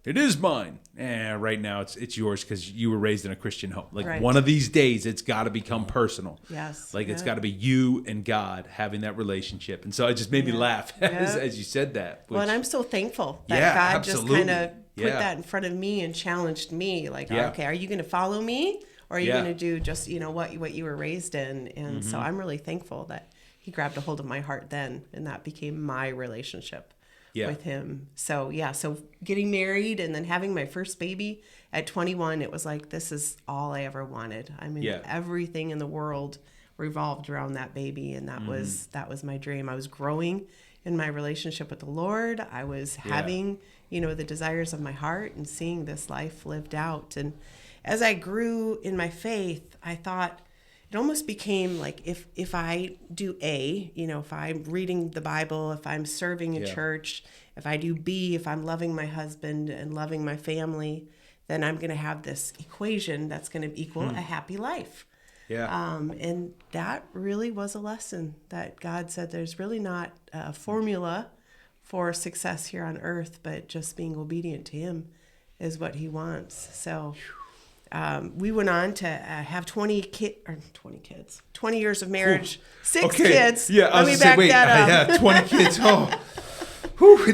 It is mine. Right now it's yours because you were raised in a Christian home. Like one of these days it's got to become personal. Yes. Like it's got to be you and God having that relationship. And so it just made me laugh as you said that. Well, and I'm so thankful that God just kind of put that in front of me and challenged me. Like, okay, are you going to follow me? Or are you going to do just, what you were raised in? And so I'm really thankful that he grabbed a hold of my heart then, and that became my relationship with him. So, so getting married and then having my first baby at 21, it was like, this is all I ever wanted. I mean, everything in the world revolved around that baby, and that was my dream. I was growing in my relationship with the Lord. I was having, the desires of my heart and seeing this life lived out. And as I grew in my faith, I thought it almost became like if I do A, if I'm reading the Bible, if I'm serving in church, if I do B, if I'm loving my husband and loving my family, then I'm going to have this equation that's going to equal a happy life. And that really was a lesson that God said there's really not a formula for success here on earth, but just being obedient to him is what he wants. So we went on to have 20 years of marriage, 6 kids. Yeah, I was going to say, wait, 20 kids. Oh, whew,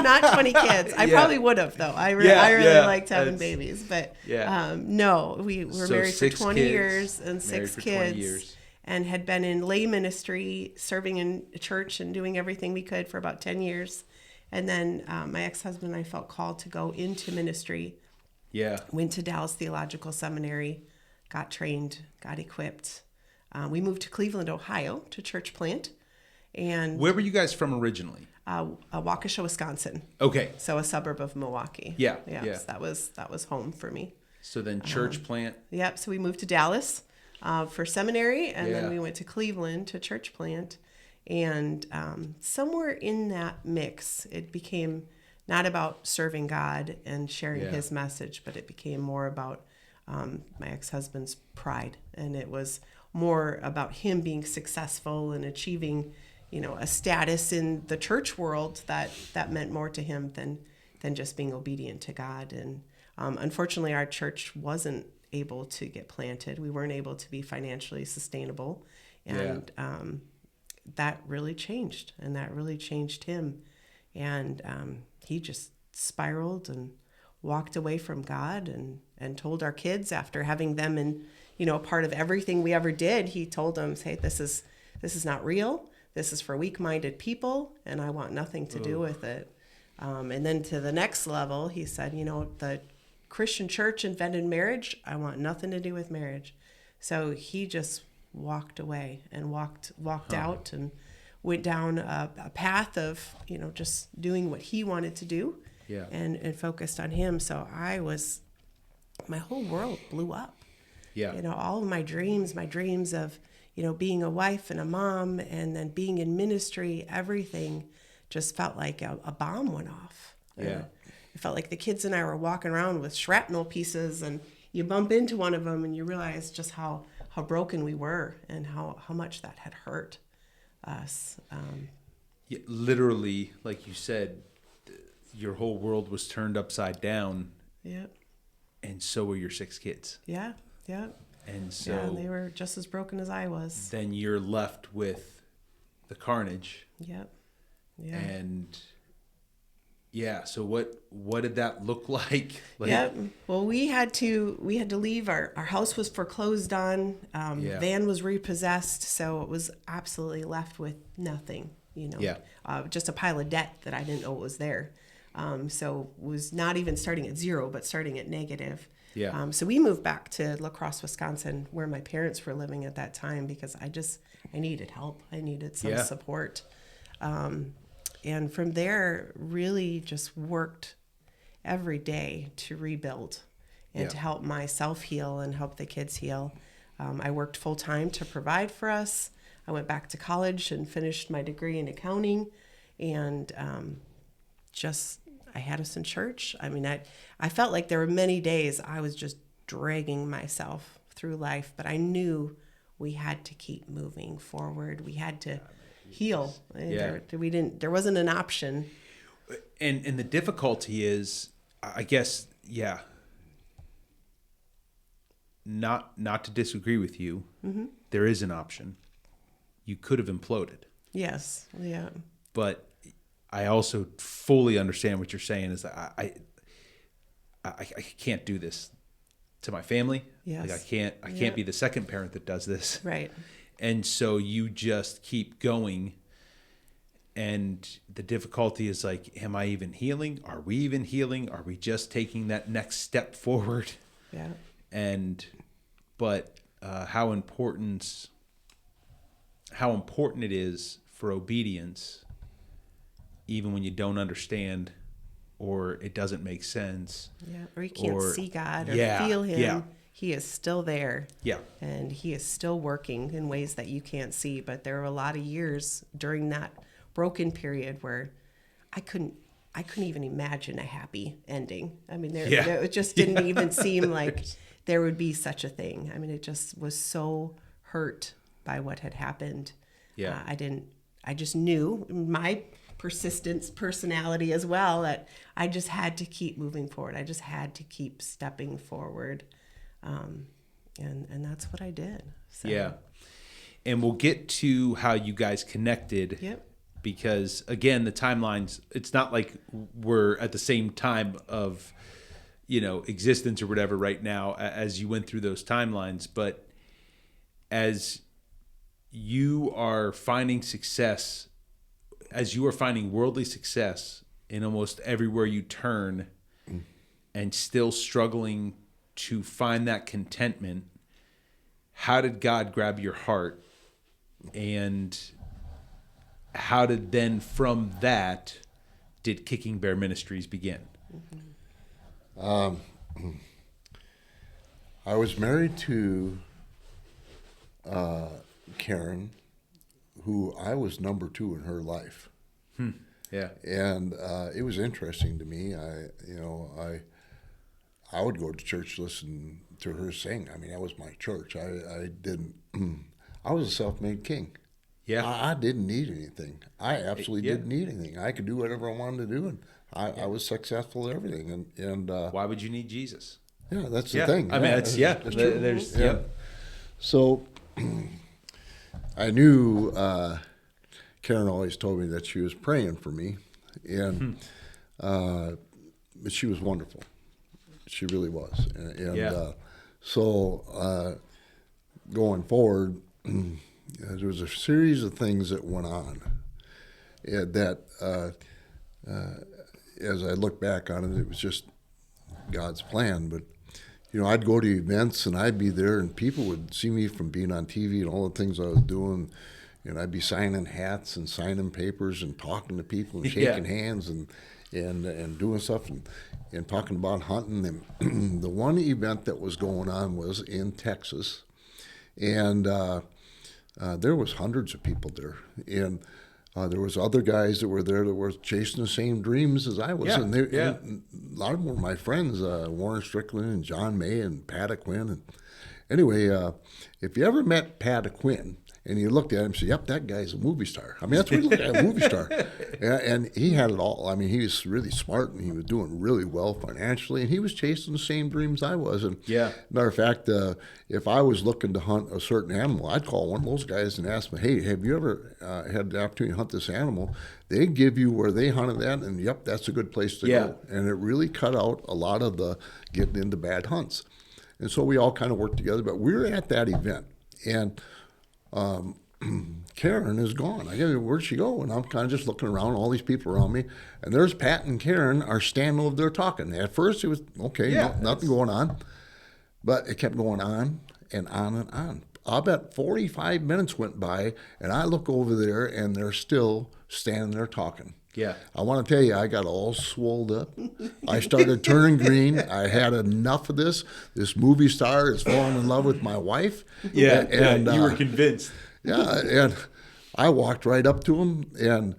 not 20 kids. I probably would have, though. I really liked having babies. But no, we were married for 20 years and 6 kids. and had been in lay ministry, serving in a church and doing everything we could for about 10 years. And then my ex-husband and I felt called to go into ministry. Yeah. Went to Dallas Theological Seminary, got trained, got equipped. We moved to Cleveland, Ohio, to church plant. And where were you guys from originally? Waukesha, Wisconsin. Okay. So a suburb of Milwaukee. Yeah. So that was home for me. So then church plant. Yep. So we moved to Dallas for seminary, and then we went to Cleveland to church plant. And somewhere in that mix, it became not about serving God and sharing his message, but it became more about my ex-husband's pride. And it was more about him being successful and achieving, a status in the church world that meant more to him than just being obedient to God. And unfortunately, our church wasn't able to get planted. We weren't able to be financially sustainable. And that really changed, and that really changed him. And he just spiraled and walked away from God and told our kids, after having them in, a part of everything we ever did, he told them, hey, this is not real. This is for weak-minded people, and I want nothing to do with it. And then to the next level, he said, the Christian church invented marriage. I want nothing to do with marriage. So he just walked away and walked out and went down a path of, just doing what he wanted to do and focused on him. So my whole world blew up. Yeah. All of my dreams of, being a wife and a mom and then being in ministry, everything just felt like a bomb went off. Yeah. It felt like the kids and I were walking around with shrapnel pieces, and you bump into one of them and you realize just how broken we were and how much that had hurt us. Yeah, literally, like you said, your whole world was turned upside down. Yep. And so were your 6 kids. Yeah. And so and they were just as broken as I was. Then you're left with the carnage. Yep. Yeah. And so what did that look like? Well, we had to leave. Our house was foreclosed on. Van was repossessed, so it was absolutely left with nothing. Just a pile of debt that I didn't know was there. So was not even starting at zero, but starting at negative. Yeah. So we moved back to La Crosse, Wisconsin, where my parents were living at that time, because I needed help. I needed some support. And from there, really just worked every day to rebuild and to help myself heal and help the kids heal. I worked full time to provide for us. I went back to college and finished my degree in accounting, and I had us in church. I mean, I felt like there were many days I was just dragging myself through life, but I knew we had to keep moving forward. We had to heal. There wasn't an option. And the difficulty is, I guess, not to disagree with you, there is an option. You could have imploded. Yes. Yeah. But I also fully understand what you're saying is that I can't do this to my family. Yes. Like I can't be the second parent that does this. Right. And so you just keep going. And the difficulty is like, am I even healing? Are we even healing? Are we just taking that next step forward? Yeah. But how important it is for obedience, even when you don't understand or it doesn't make sense. Yeah. Or you can't see God or feel him. Yeah. He is still there. Yeah. And he is still working in ways that you can't see. But there were a lot of years during that broken period where I couldn't even imagine a happy ending. I mean, it just didn't even seem like there would be such a thing. I mean, it just was so hurt by what had happened. Yeah. I just knew, my personality as well, that I just had to keep moving forward. I just had to keep stepping forward. And that's what I did. So. Yeah. And we'll get to how you guys connected. Yep. Because again, the timelines, it's not like we're at the same time of, existence or whatever right now as you went through those timelines. But as you are finding success, as you are finding worldly success in almost everywhere you turn, and still struggling to find that contentment. How did God grab your heart, and how did then from that did Kicking Bear Ministries begin? I was married to Karen, who I was number 2 in her life. Yeah. And it was interesting to me. I would go to church, listen to her sing. I mean, that was my church. I didn't. I was a self-made king. Yeah. I didn't need anything. I absolutely didn't need anything. I could do whatever I wanted to do, and I was successful at everything. And why would you need Jesus? Yeah, that's the thing. I mean, that's true. There's So I knew Karen always told me that she was praying for me, and but she was wonderful. She really was. So going forward, there was a series of things that went on that, as I look back on it, it was just God's plan. But, I'd go to events and I'd be there and people would see me from being on TV and all the things I was doing. And I'd be signing hats and signing papers and talking to people and shaking hands and doing stuff and talking about hunting. And the one event that was going on was in Texas, and there was hundreds of people there, and there was other guys that were there that were chasing the same dreams as I was, and a lot of them were my friends, Warren Strickland and John May and Pat Quinn. And anyway, if you ever met Pat Quinn, and you looked at him and said, yep, that guy's a movie star. I mean, that's what he looked at, a movie star. And he had it all. I mean, he was really smart, and he was doing really well financially, and he was chasing the same dreams I was. And matter of fact, if I was looking to hunt a certain animal, I'd call one of those guys and ask them, hey, have you ever had the opportunity to hunt this animal? They'd give you where they hunted that, and yep, that's a good place to go. And it really cut out a lot of the getting into bad hunts. And so we all kind of worked together, but we were at that event, and Karen is gone. I go, where'd she go? And I'm kind of just looking around, all these people around me, and there's Pat and Karen are standing over there talking. At first it was okay, nothing going on, but it kept going on and on and on. I bet 45 minutes went by, and I look over there, and they're still standing there talking. Yeah. I want to tell you, I got all swolled up. I started turning green. I had enough of this. This movie star is falling in love with my wife. Yeah, and you were convinced. Yeah, and I walked right up to them, and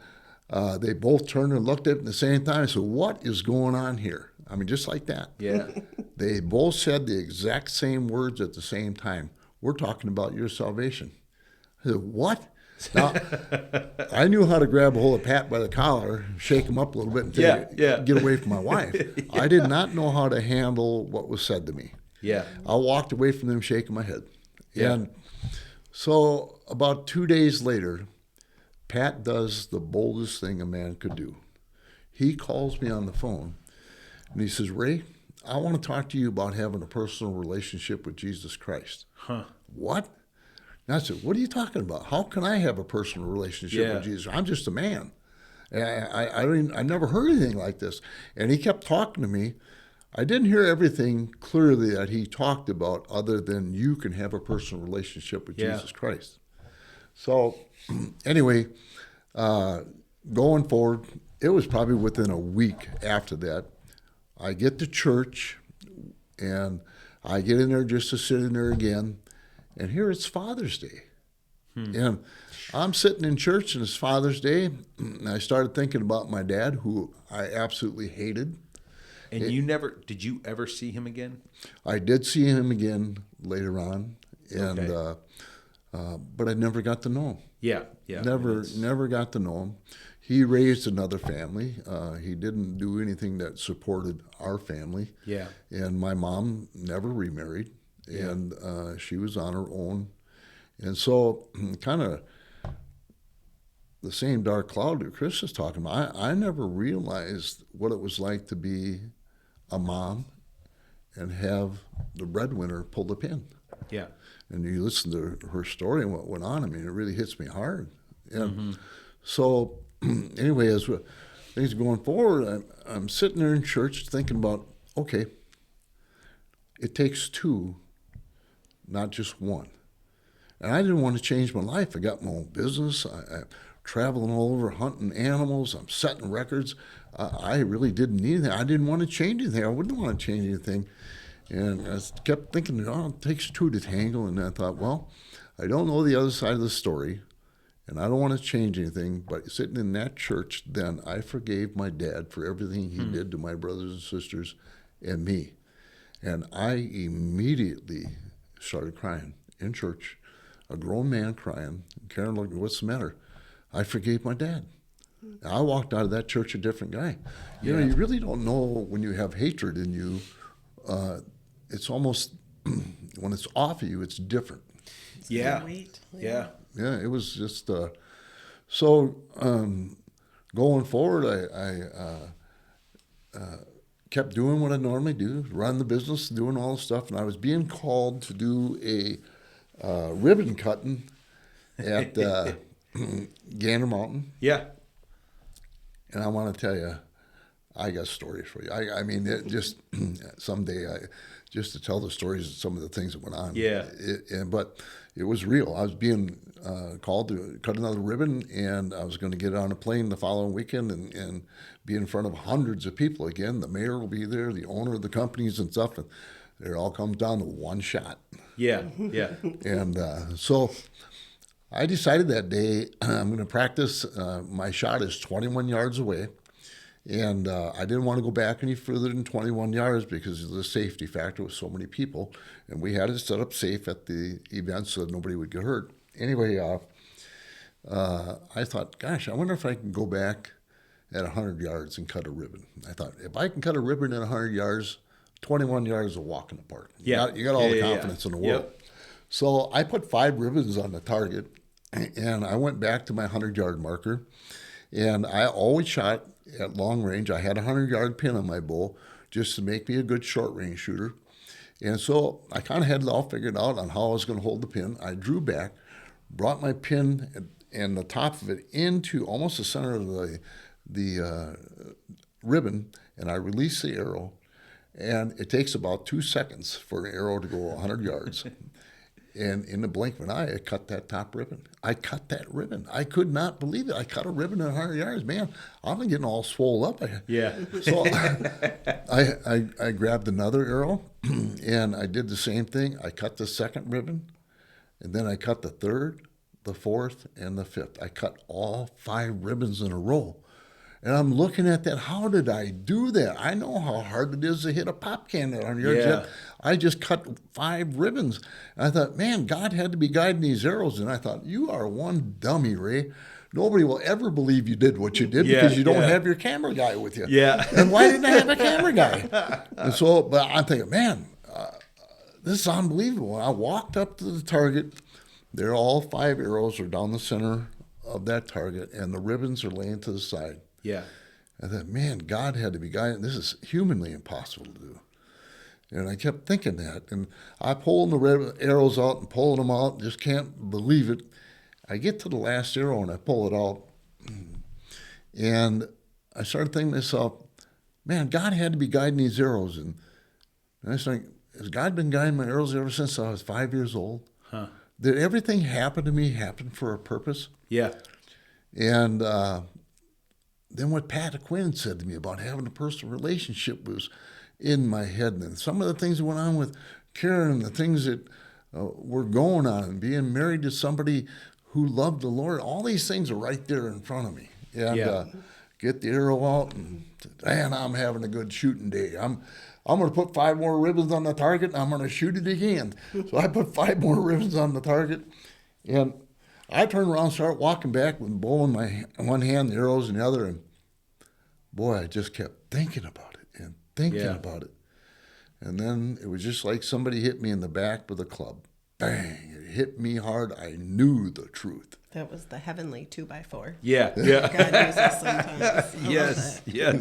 they both turned and looked at it at the same time. I said, what is going on here? I mean, just like that. Yeah. They both said the exact same words at the same time. We're talking about your salvation. I said, what? Now, I knew how to grab a hold of Pat by the collar, shake him up a little bit, and get away from my wife. I did not know how to handle what was said to me. Yeah. I walked away from them shaking my head. And so about 2 days later, Pat does the boldest thing a man could do. He calls me on the phone, and he says, Ray, I want to talk to you about having a personal relationship with Jesus Christ. Huh. What? And I said, what are you talking about? How can I have a personal relationship with Jesus? I'm just a man. I never heard anything like this. And he kept talking to me. I didn't hear everything clearly that he talked about other than you can have a personal relationship with Jesus Christ. So anyway, going forward, it was probably within a week after that, I get to church, and I get in there just to sit in there again. And here it's Father's Day. And I'm sitting in church, and it's Father's Day, and I started thinking about my dad, who I absolutely hated. And did you ever see him again? I did see him again later on, and but I never got to know him. Never got to know him. He raised another family. He didn't do anything that supported our family. Yeah. And my mom never remarried. And she was on her own. And so kind of the same dark cloud that Chris is talking about, I never realized what it was like to be a mom and have the breadwinner pull the pin. Yeah. And you listen to her story and what went on. I mean, it really hits me hard. And so anyway, as things are going forward, I'm sitting there in church thinking about, okay, it takes two, not just one. And I didn't want to change my life. I got my own business. I'm traveling all over hunting animals. I'm setting records. I really didn't need anything. I didn't want to change anything. I wouldn't want to change anything. And I kept thinking, it takes two to tangle. And I thought, well, I don't know the other side of the story, and I don't want to change anything. But sitting in that church, then I forgave my dad for everything he did to my brothers and sisters and me. And I immediately started crying in church, a grown man crying. Karen looked at me, what's the matter? I forgave my dad. I walked out of that church a different guy. You know, you really don't know when you have hatred in you. It's almost, when it's off of you, it's different. Yeah. Yeah. Yeah, it was just, so going forward, I kept doing what I normally do, run the business, doing all the stuff, and I was being called to do a ribbon cutting at Gander Mountain. Yeah. And I want to tell you, I got stories for you. I mean, just someday, just to tell the stories of some of the things that went on. Yeah. But it was real. I was being called to cut another ribbon, and I was going to get on a plane the following weekend and be in front of hundreds of people again. The mayor will be there, the owner of the companies and stuff, and it all comes down to one shot. Yeah, yeah. And so I decided that day I'm going to practice. My shot is 21 yards away. And I didn't want to go back any further than 21 yards because of the safety factor with so many people. And we had it set up safe at the event so that nobody would get hurt. Anyway, I thought, gosh, I wonder if I can go back at 100 yards and cut a ribbon. I thought, if I can cut a ribbon at 100 yards, 21 yards is a walk in the park. Yeah. You got all the confidence in the world. Yep. So I put 5 ribbons on the target, and I went back to my 100-yard marker. And I always shot at long range. I had a 100-yard pin on my bow just to make me a good short-range shooter. And so I kind of had it all figured out on how I was going to hold the pin. I drew back, brought my pin and the top of it into almost the center of the ribbon, and I released the arrow. And it takes about 2 seconds for an arrow to go 100 yards. And in the blink of an eye, I cut that top ribbon. I cut that ribbon. I could not believe it. I cut a ribbon at 100 yards. Man, I'm getting all swole up. Yeah. So I grabbed another arrow, and I did the same thing. I cut the second ribbon, and then I cut the third, the fourth, and the fifth. I cut all 5 ribbons in a row. And I'm looking at that. How did I do that? I know how hard it is to hit a pop can at 100 yards. Yeah. I just cut 5 ribbons. And I thought, man, God had to be guiding these arrows. And I thought, you are one dummy, Ray. Nobody will ever believe you did what you did because you don't have your camera guy with you. Yeah. And why didn't I have a camera guy? And so, but I'm thinking, man, this is unbelievable. I walked up to the target. There, all 5 arrows are down the center of that target, and the ribbons are laying to the side. Yeah. I thought, man, God had to be guiding. This is humanly impossible to do. And I kept thinking that. And I pulled the arrows out and pulling them out, just can't believe it. I get to the last arrow and I pull it out. And I started thinking to myself, man, God had to be guiding these arrows. And I was thinking, has God been guiding my arrows ever since I was 5 years old? Huh. Did everything happen to me happen for a purpose? Yeah. And then what Pat Quinn said to me about having a personal relationship was in my head. And some of the things that went on with Karen and the things that were going on and being married to somebody who loved the Lord, all these things are right there in front of me. And get the arrow out and I'm having a good shooting day. I'm going to put 5 more ribbons on the target and I'm going to shoot it again. So I put 5 more ribbons on the target, and I turned around and started walking back with the bow in my one hand, the arrows in the other, and boy, I just kept thinking about it and thinking about it. And then it was just like somebody hit me in the back with a club. Bang! It hit me hard. I knew the truth. That was the heavenly 2x4. Yeah, yeah. God uses sometimes. Yes. Yeah,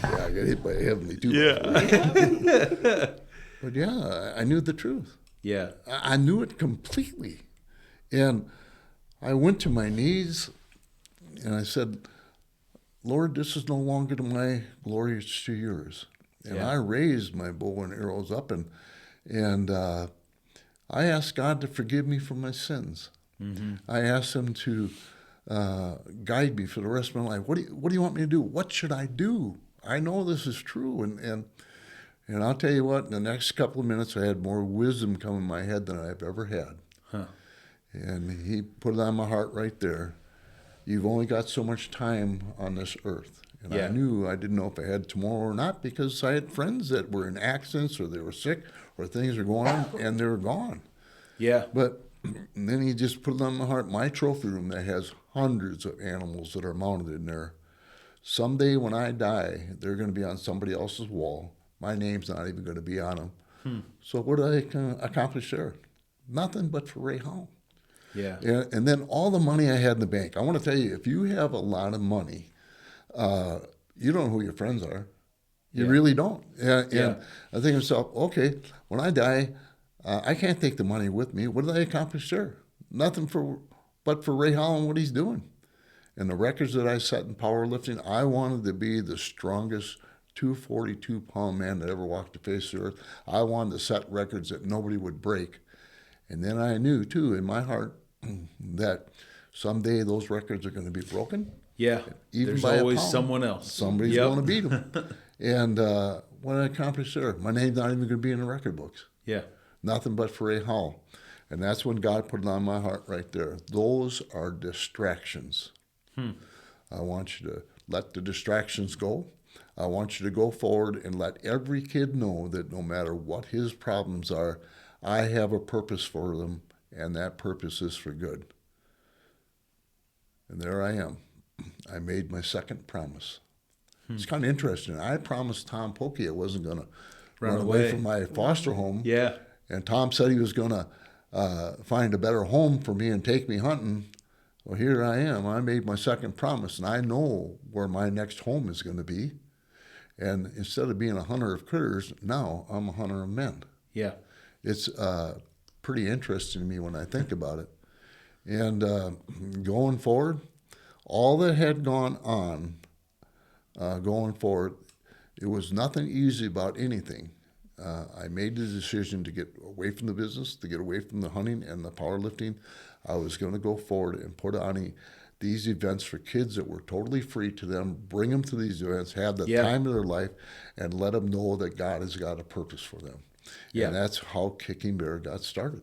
I got hit by a heavenly 2x4. Yeah. But yeah, I knew the truth. Yeah. I knew it completely. And I went to my knees and I said, Lord, this is no longer to my glory, it's to yours. And I raised my bow and arrows up and I asked God to forgive me for my sins. Mm-hmm. I asked him to guide me for the rest of my life. What do you want me to do? What should I do? I know this is true. And I'll tell you what, in the next couple of minutes, I had more wisdom come in my head than I've ever had. Huh. And he put it on my heart right there. You've only got so much time on this earth. And I knew I didn't know if I had tomorrow or not because I had friends that were in accidents or they were sick or things were going on and they were gone. Yeah. But then he just put it on my heart, my trophy room that has hundreds of animals that are mounted in there. Someday when I die, they're going to be on somebody else's wall. My name's not even going to be on them. So what did I accomplish there? Nothing but for Ray Howell. Yeah. And then all the money I had in the bank. I want to tell you, if you have a lot of money, you don't know who your friends are. You really don't. And I think to myself, okay, when I die, I can't take the money with me. What did I accomplish there? Nothing but for Ray Howell and what he's doing. And the records that I set in powerlifting, I wanted to be the strongest 242-pound man that ever walked the face of the earth. I wanted to set records that nobody would break. And then I knew, too, in my heart, that someday those records are going to be broken. Yeah, even there's always someone else. Somebody's going to beat them. And what I accomplished there, my name's not even going to be in the record books. Yeah. Nothing but for Ray Howell. And that's when God put it on my heart right there. Those are distractions. I want you to let the distractions go. I want you to go forward and let every kid know that no matter what his problems are, I have a purpose for them, and that purpose is for good. And there I am. I made my second promise. It's kind of interesting. I promised Tom Pokey I wasn't going to run away from my foster home. Yeah. And Tom said he was going to find a better home for me and take me hunting. Well, here I am. I made my second promise, and I know where my next home is going to be. And instead of being a hunter of critters, now I'm a hunter of men. Yeah. It's pretty interesting to me when I think about it. And going forward, all that had gone on going forward, it was nothing easy about anything. I made the decision to get away from the business, to get away from the hunting and the powerlifting. I was going to go forward and put on these events for kids that were totally free to them, bring them to these events, have the time of their life, and let them know that God has got a purpose for them. Yeah. And that's how Kicking Bear got started.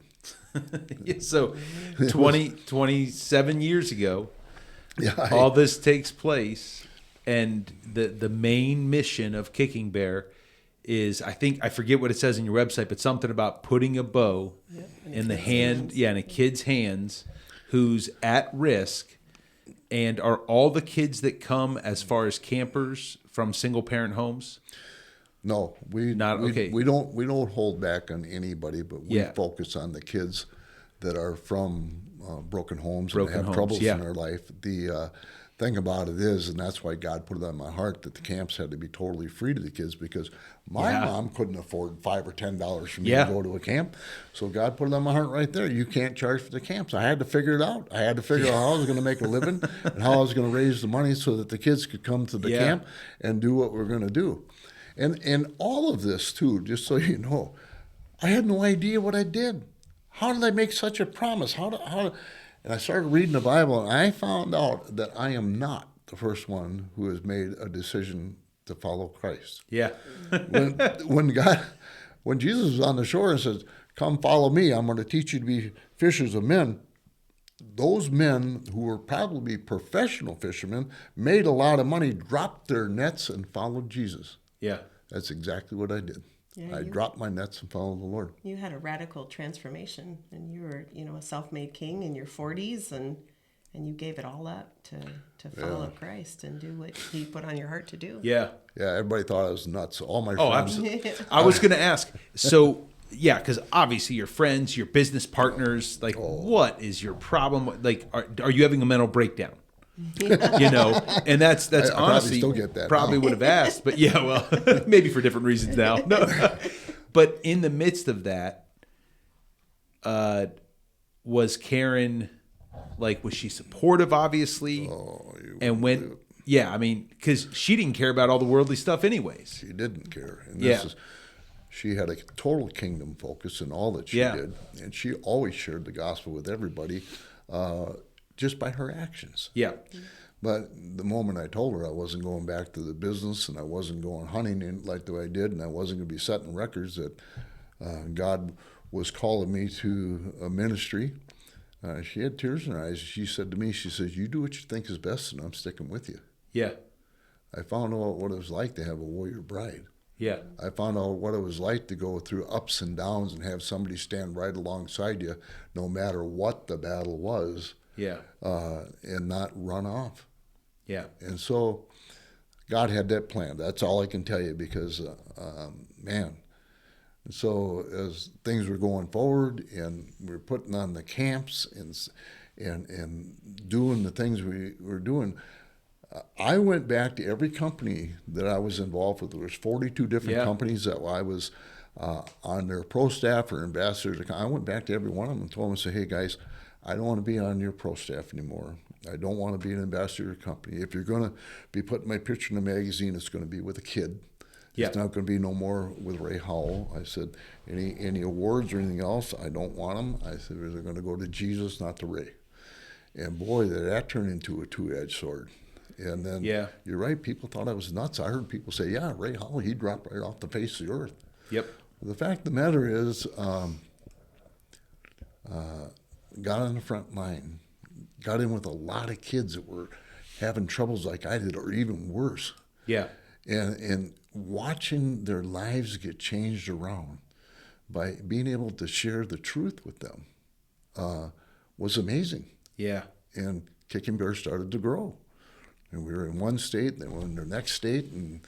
So 27 years ago, all this takes place, and the main mission of Kicking Bear is, I forget what it says in your website, but something about putting a bow in the hand, in a kid's hands who's at risk. And are all the kids that come as far as campers from single parent homes? No, we don't hold back on anybody, but we focus on the kids that are from broken homes and have troubles in their life. The thing about it is, and that's why God put it on my heart, that the camps had to be totally free to the kids, because my mom couldn't afford $5 or $10 for me to go to a camp. So God put it on my heart right there. You can't charge for the camps. I had to figure it out. I had to figure out how I was going to make a living and how I was going to raise the money so that the kids could come to the camp and do what we're going to do. And all of this, too, just so you know, I had no idea what I did. How did I make such a promise? And I started reading the Bible, and I found out that I am not the first one who has made a decision to follow Christ. Yeah. when Jesus was on the shore and says, "Come follow me, I'm going to teach you to be fishers of men," those men who were probably professional fishermen, made a lot of money, dropped their nets, and followed Jesus. Yeah. That's exactly what I did. Yeah, I dropped my nets and followed the Lord. You had a radical transformation, and you were, a self-made king in your 40s, and you gave it all up to follow Christ and do what He put on your heart to do. Yeah. Yeah, everybody thought I was nuts. All my friends. Absolutely. I was going to ask, so, because obviously your friends, your business partners, what is your problem? Like, are you having a mental breakdown? And that's honestly still get that probably would have asked, but maybe for different reasons now. No. But in the midst of that, was Karen, like, was she supportive, obviously? Oh, and when, yeah, I mean, because she didn't care about all the worldly stuff anyways. She didn't care. And Yeah. She had a total kingdom focus in all that she did. And she always shared the gospel with everybody just by her actions. Yeah. But the moment I told her I wasn't going back to the business and I wasn't going hunting like the way I did and I wasn't going to be setting records, that God was calling me to a ministry, she had tears in her eyes. She said to me, she says, "You do what you think is best and I'm sticking with you." Yeah. I found out what it was like to have a warrior bride. Yeah. I found out what it was like to go through ups and downs and have somebody stand right alongside you no matter what the battle was. Yeah. And not run off. Yeah. And so God had that plan. That's all I can tell you because, man. And so as things were going forward and we were putting on the camps and doing the things we were doing, I went back to every company that I was involved with. There was 42 different companies that I was on their pro staff or ambassadors. I went back to every one of them and told them, I said, "Hey guys, I don't want to be on your pro staff anymore. I don't want to be an ambassador of a company. If you're going to be putting my picture in a magazine, it's going to be with a kid. It's not going to be no more with Ray Howell." I said, any awards or anything else, I don't want them. I said, they're going to go to Jesus, not to Ray. And boy, that turned into a two-edged sword. And then you're right, people thought I was nuts. I heard people say, "Yeah, Ray Howell, he dropped right off the face of the earth." Yep. The fact of the matter is, got on the front line, got in with a lot of kids that were having troubles like I did, or even worse. Yeah. And watching their lives get changed around by being able to share the truth with them was amazing. Yeah. And Kicking Bear started to grow. And we were in one state, and then we were in the next state, and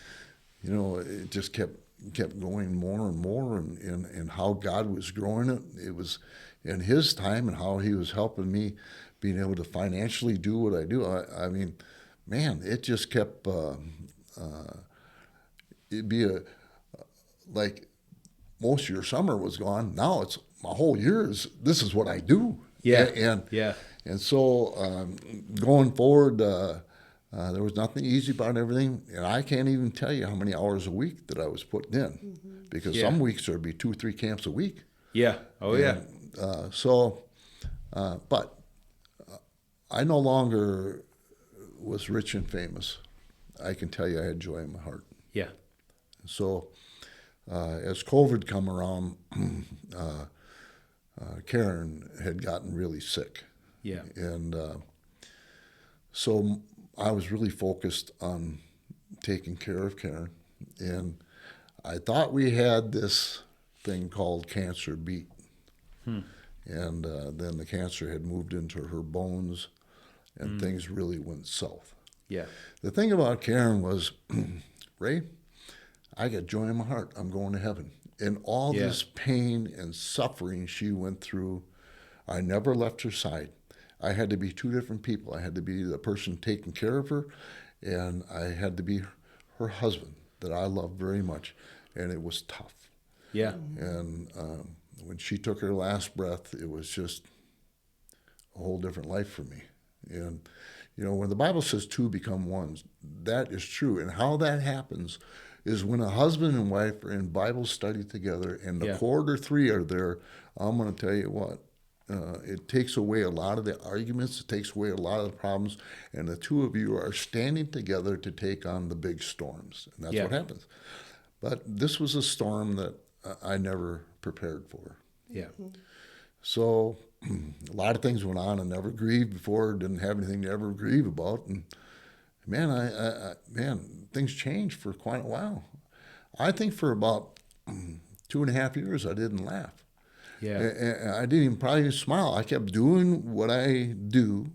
it just kept going more and more, and how God was growing it. It was in His time, and how He was helping me being able to financially do what I do. I mean, man, it just kept. It'd be like most of your summer was gone. Now it's my whole year this is what I do. Yeah. And so going forward. There was nothing easy about everything, and I can't even tell you how many hours a week that I was putting in, because some weeks there'd be 2 or 3 camps a week. Yeah. Oh, and, but I no longer was rich and famous. I can tell you I had joy in my heart. Yeah. So as COVID come around, Karen had gotten really sick. Yeah. And so I was really focused on taking care of Karen, and I thought we had this thing called cancer beat. And then the cancer had moved into her bones, and things really went south. Yeah. The thing about Karen was, Ray, I got joy in my heart. I'm going to heaven. And all this pain and suffering she went through, I never left her side. I had to be 2 different people. I had to be the person taking care of her, and I had to be her husband that I loved very much, and it was tough. Yeah. And when she took her last breath, it was just a whole different life for me. And, when the Bible says 2 become 1, that is true. And how that happens is when a husband and wife are in Bible study together and the cord or 3 are there, I'm going to tell you what, it takes away a lot of the arguments, it takes away a lot of the problems, and the 2 of you are standing together to take on the big storms. And that's what happens. But this was a storm that I never prepared for. Yeah. So a lot of things went on. I never grieved before, didn't have anything to ever grieve about. And man, things changed for quite a while. I think for about 2.5 years, I didn't laugh. Yeah. And I didn't even probably smile. I kept doing what I do,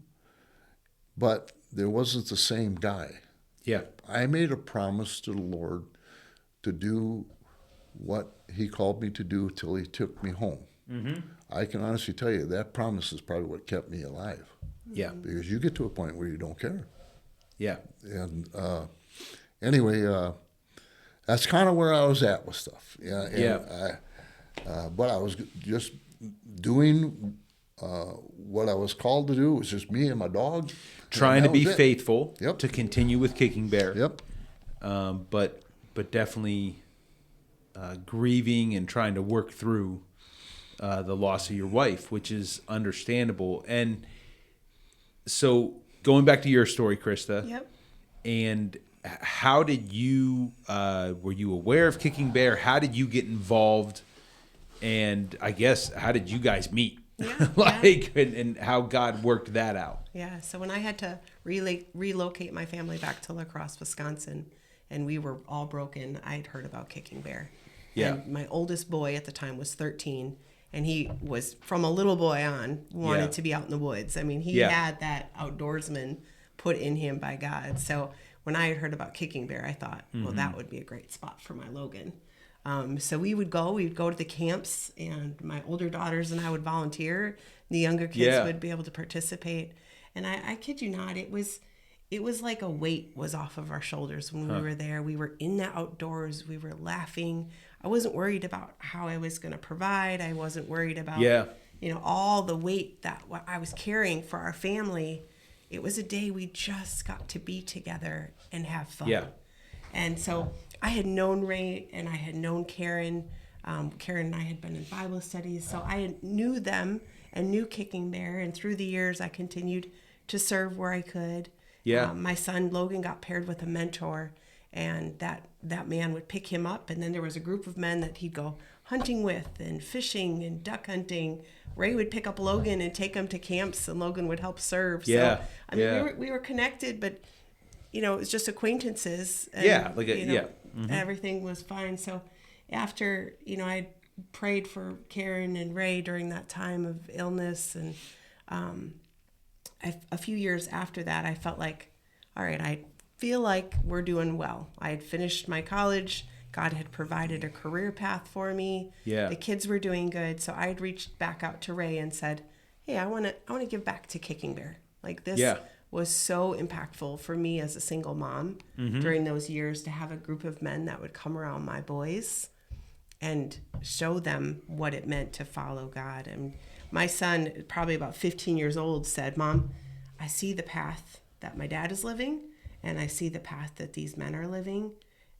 but there wasn't the same guy. Yeah. I made a promise to the Lord to do what He called me to do till He took me home. Mm-hmm. I can honestly tell you that promise is probably what kept me alive. Yeah. Because you get to a point where you don't care. Yeah. And anyway, that's kind of where I was at with stuff. Yeah. And Yeah. But I was just doing what I was called to do. It was just me and my dog. Trying to be it. faithful Yep. to continue with Kicking Bear. Yep. But definitely grieving and trying to work through the loss of your wife, which is understandable. And so going back to your story, Krysta. Yep. And how did you, were you aware of Kicking Bear? How did you get involved? And I guess, how did you guys meet? Yeah, And how God worked that out? Yeah. So when I had to relocate my family back to La Crosse, Wisconsin, and we were all broken, I'd heard about Kicking Bear. Yeah. And my oldest boy at the time was 13, and he was, from a little boy on, wanted to be out in the woods. I mean, he had that outdoorsman put in him by God. So when I had heard about Kicking Bear, I thought, well, that would be a great spot for my Logan. So we'd go to the camps, and my older daughters and I would volunteer. The younger kids would be able to participate. And I kid you not, it was like a weight was off of our shoulders when we were there. We were in the outdoors. We were laughing. I wasn't worried about how I was going to provide. I wasn't worried about, all the weight that I was carrying for our family. It was a day we just got to be together and have fun. Yeah. And so I had known Ray and I had known Karen. Karen and I had been in Bible studies. So I knew them and knew Kicking Bear. And through the years, I continued to serve where I could. Yeah. My son, Logan, got paired with a mentor. And that man would pick him up. And then there was a group of men that he'd go hunting with and fishing and duck hunting. Ray would pick up Logan and take him to camps, and Logan would help serve. Yeah. So, I mean, we were connected, but, it was just acquaintances. And, everything was fine. So after, I prayed for Karen and Ray during that time of illness. And a few years after that, I felt like, all right, I feel like we're doing well. I had finished my college. God had provided a career path for me. Yeah. The kids were doing good. So I had reached back out to Ray and said, hey, I want to give back to Kicking Bear. Like this was so impactful for me as a single mom during those years, to have a group of men that would come around my boys and show them what it meant to follow God. And my son, probably about 15 years old, said, Mom, I see the path that my dad is living, and I see the path that these men are living.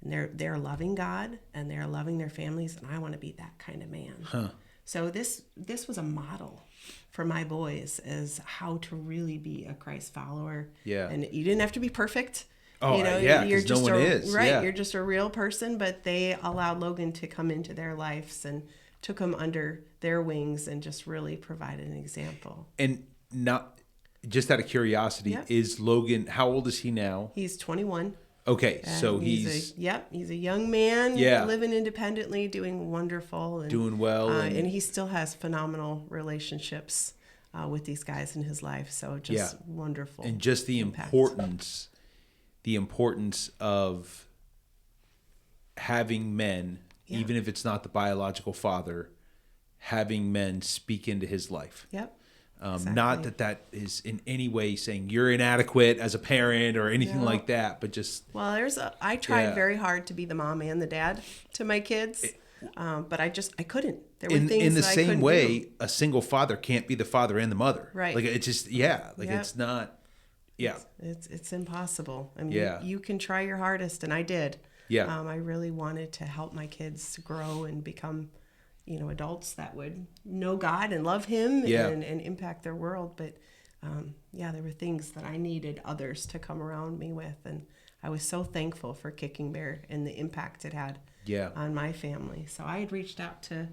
And they're loving God and they're loving their families, and I want to be that kind of man. So this was a model for my boys as how to really be a Christ follower. Yeah. And you didn't have to be perfect. Oh, You're just no one is. Right. Yeah. You're just a real person, but they allowed Logan to come into their lives and took him under their wings and just really provided an example. And not just out of curiosity, is Logan, how old is he now? He's 21. Okay, so he's a young man, living independently, doing wonderful, and doing well, and he still has phenomenal relationships with these guys in his life. So just wonderful, and just the importance of having men, even if it's not the biological father, having men speak into his life. Yep. Exactly. Not that is in any way saying you're inadequate as a parent or anything like that, but just... Well, I tried very hard to be the mom and the dad to my kids, but I couldn't. There were things in the that I same couldn't way, do. A single father can't be the father and the mother. Right. Like it's just, it's not, It's impossible. I mean, you can try your hardest, and I did. Yeah. I really wanted to help my kids grow and become adults that would know God and love Him and impact their world. But there were things that I needed others to come around me with. And I was so thankful for Kicking Bear and the impact it had on my family. So I had reached out to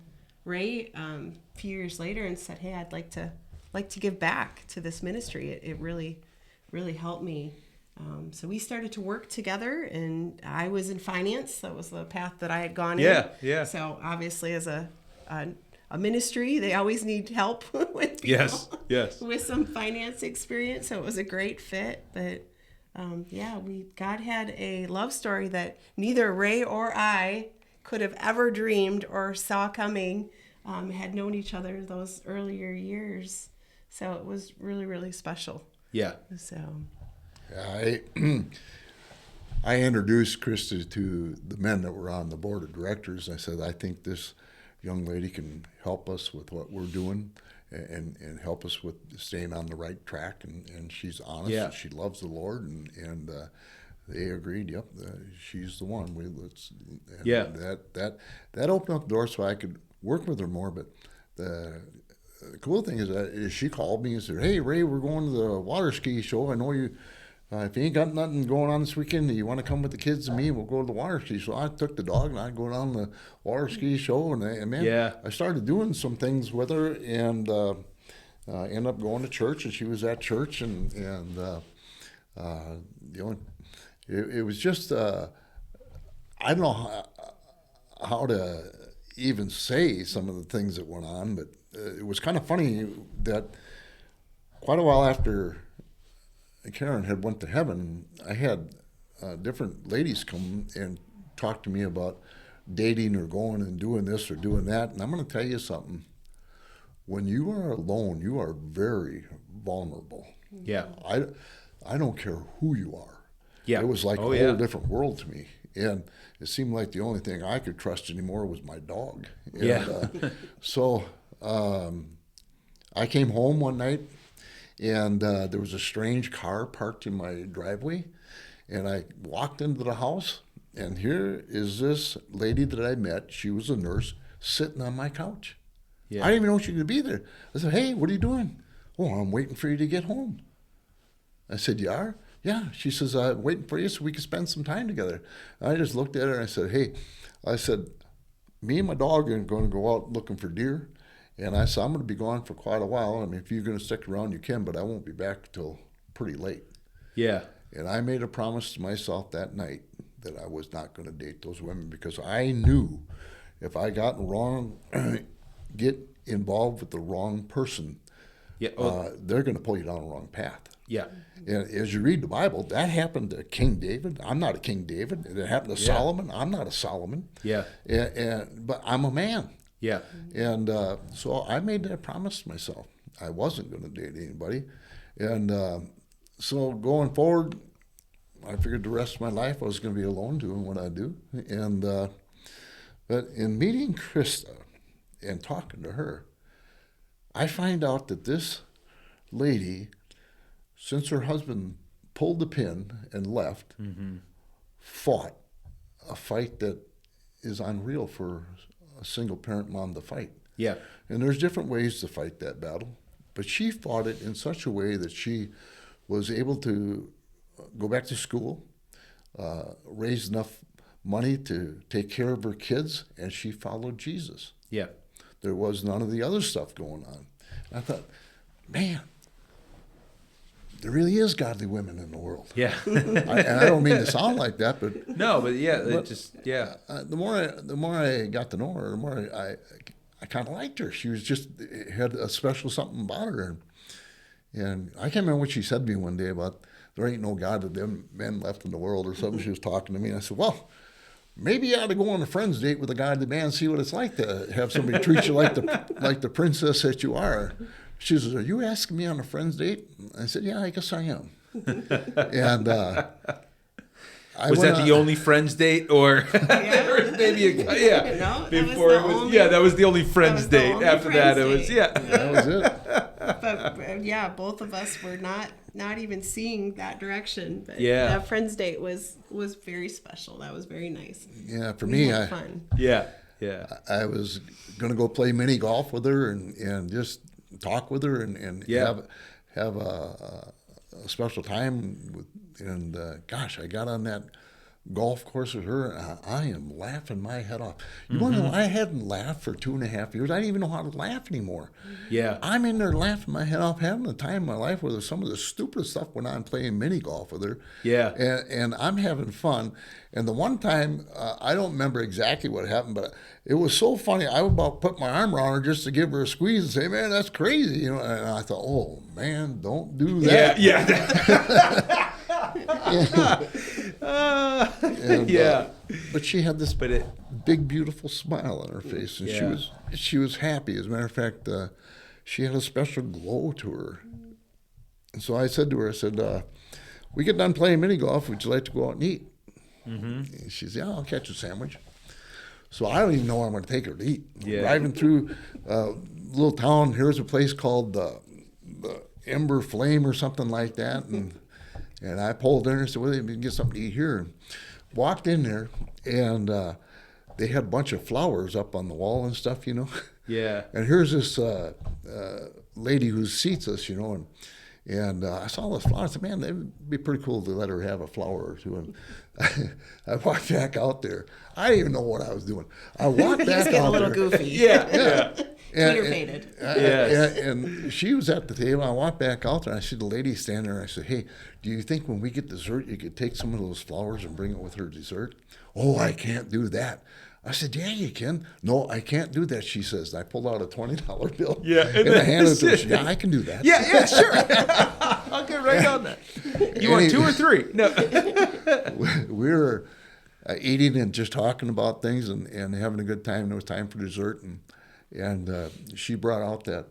Ray a few years later and said, hey, I'd like to give back to this ministry. It really, really helped me. So we started to work together, and I was in finance. That was the path that I had gone in. Yeah. So obviously, as a ministry, they always need help with people, with some finance experience. So it was a great fit. But God had a love story that neither Ray or I could have ever dreamed or saw coming. Had known each other those earlier years, so it was really, really special. Yeah. So. I introduced Krysta to the men that were on the board of directors. I said, I think this young lady can help us with what we're doing and help us with staying on the right track. And she's honest. Yeah. And she loves the Lord. And they agreed, yep, she's the one. That opened up the door so I could work with her more. But the cool thing is she called me and said, hey, Ray, we're going to the water ski show. I know you, if you ain't got nothing going on this weekend, you want to come with the kids and me, we'll go to the water ski. So I took the dog and I go down the water ski show. And I started doing some things with her and ended up going to church. And she was at church. It was just, I don't know how to even say some of the things that went on, but it was kind of funny that quite a while after Karen had went to heaven, I had different ladies come and talk to me about dating or going and doing this or doing that. And I'm going to tell you something. When you are alone, you are very vulnerable. Yeah. I don't care who you are. Yeah. It was like a whole different world to me. And it seemed like the only thing I could trust anymore was my dog. And, so I came home one night, and there was a strange car parked in my driveway. And I walked into the house, and here is this lady that I met. She was a nurse sitting on my couch. Yeah. I didn't even know she could be there. I said, hey, what are you doing? Oh, I'm waiting for you to get home. I said, you are? Yeah. She says, I'm waiting for you so we can spend some time together. And I just looked at her and I said, hey, me and my dog are going to go out looking for deer. And I said, I'm going to be gone for quite a while. I mean, if you're going to stick around, you can, but I won't be back till pretty late. Yeah. And I made a promise to myself that night that I was not going to date those women because I knew if I got get involved with the wrong person, they're going to pull you down the wrong path. Yeah. And as you read the Bible, that happened to King David. I'm not a King David. It happened to Solomon. I'm not a Solomon. Yeah. But I'm a man. Yeah. And so I made that promise to myself. I wasn't going to date anybody. And so going forward, I figured the rest of my life I was going to be alone doing what I do. And but in meeting Krysta and talking to her, I find out that this lady, since her husband pulled the pin and left, fought a fight that is unreal for a single parent mom to fight. Yeah. And there's different ways to fight that battle, but she fought it in such a way that she was able to go back to school, raise enough money to take care of her kids, and she followed Jesus. Yeah. There was none of the other stuff going on. And I thought, man, there really is godly women in the world. Yeah. And I don't mean to sound like that, but no, but yeah, the more I got to know her, the more I kind of liked her. She was just had a special something about her, and I can't remember what she said to me one day about there ain't no God of them men left in the world or something. She was talking to me, and I said, well, maybe you ought to go on a friend's date with a godly man and see what it's like to have somebody treat you like the princess that you are. She says, are you asking me on a friend's date? I said, yeah, I guess I am. And was that the only friends date, or there was maybe no, before it was that was the only friends date. After that, it was that was it. But both of us were not even seeing that direction. But that friends date was very special. That was very nice. Yeah, for me, fun. Yeah. I was going to go play mini golf with her and just talk with her and have a special time with. And gosh, I got on that golf course with her, and I am laughing my head off. You want to know, I hadn't laughed for 2.5 years. I didn't even know how to laugh anymore. Yeah. I'm in there laughing my head off, having a time in my life where some of the stupid stuff went on playing mini golf with her. Yeah. And I'm having fun. And the one time, I don't remember exactly what happened, but it was so funny. I would about put my arm around her just to give her a squeeze and say, man, that's crazy. You know. And I thought, oh, man, don't do that. Yeah. But she had this big, beautiful smile on her face, and she was happy. As a matter of fact, she had a special glow to her. And so I said to her, we get done playing mini golf. Would you like to go out and eat? Mm-hmm. She said, "Yeah, I'll catch a sandwich." So I don't even know where I'm going to take her to eat. Yeah. Driving through a little town, here's a place called the Ember Flame or something like that, and I pulled in and said, "Well, we can get something to eat here." And walked in there, and they had a bunch of flowers up on the wall and stuff, Yeah. And here's this lady who seats us, and I saw those flowers. I said, "Man, it would be pretty cool to let her have a flower or two." And I walked back out there. I didn't even know what I was doing. I walked back out there. a little goofy. Yeah. Peter-pated. And she was at the table. I walked back out there, and I see the lady standing there. And I said, "Hey, do you think when we get dessert, you could take some of those flowers and bring it with her dessert?" "Oh, I can't do that." I said, "Yeah, you can." "No, I can't do that," she says. And I pulled out a $20 bill. Yeah. And I handed it to her. She said, "Yeah, I can do that." Yeah, sure. I'll get right on that. You want 2 or 3? No. We were eating and just talking about things and having a good time. It was time for dessert, and she brought out that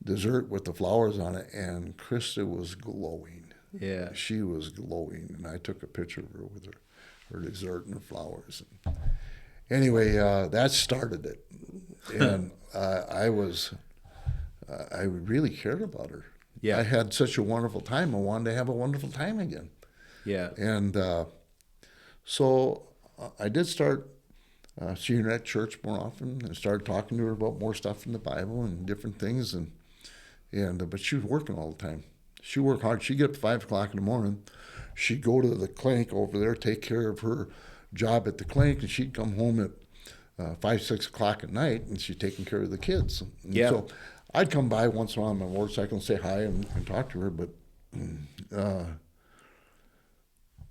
dessert with the flowers on it, and Krysta was glowing. Yeah. She was glowing, and I took a picture of her with her dessert and her flowers. Anyway, that started it, and I really cared about her. Yeah. I had such a wonderful time. I wanted to have a wonderful time again. Yeah. And so I did start seeing her at church more often, and started talking to her about more stuff in the Bible and different things. And but she was working all the time. She worked hard. She'd get up at 5 o'clock in the morning. She'd go to the clinic over there, take care of her job at the clinic, and she'd come home at 5, 6 o'clock at night, and she's taking care of the kids. And Yeah. So I'd come by once in a while on my motorcycle and say hi and talk to her, but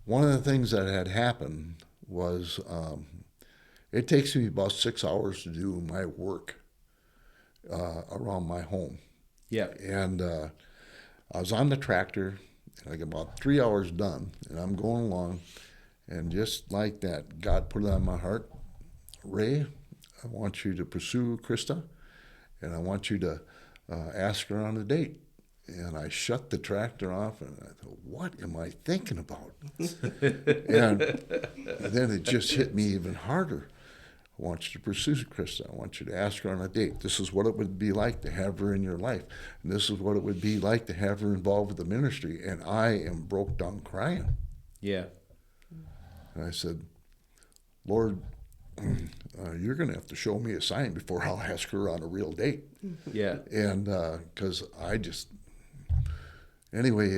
one of the things that had happened was it takes me about 6 hours to do my work around my home. Yeah. And I was on the tractor, and I got about 3 hours done, and I'm going along, and just like that, God put it on my heart, "Ray, I want you to pursue Krysta, and I want you to ask her on a date." And I shut the tractor off, and I thought, what am I thinking about? And then it just hit me even harder. "I want you to pursue Krysta. I want you to ask her on a date. This is what it would be like to have her in your life. And this is what it would be like to have her involved with the ministry." And I am broke down crying. Yeah. And I said, "Lord, you're going to have to show me a sign before I'll ask her on a real date." Yeah. And because I just, anyway,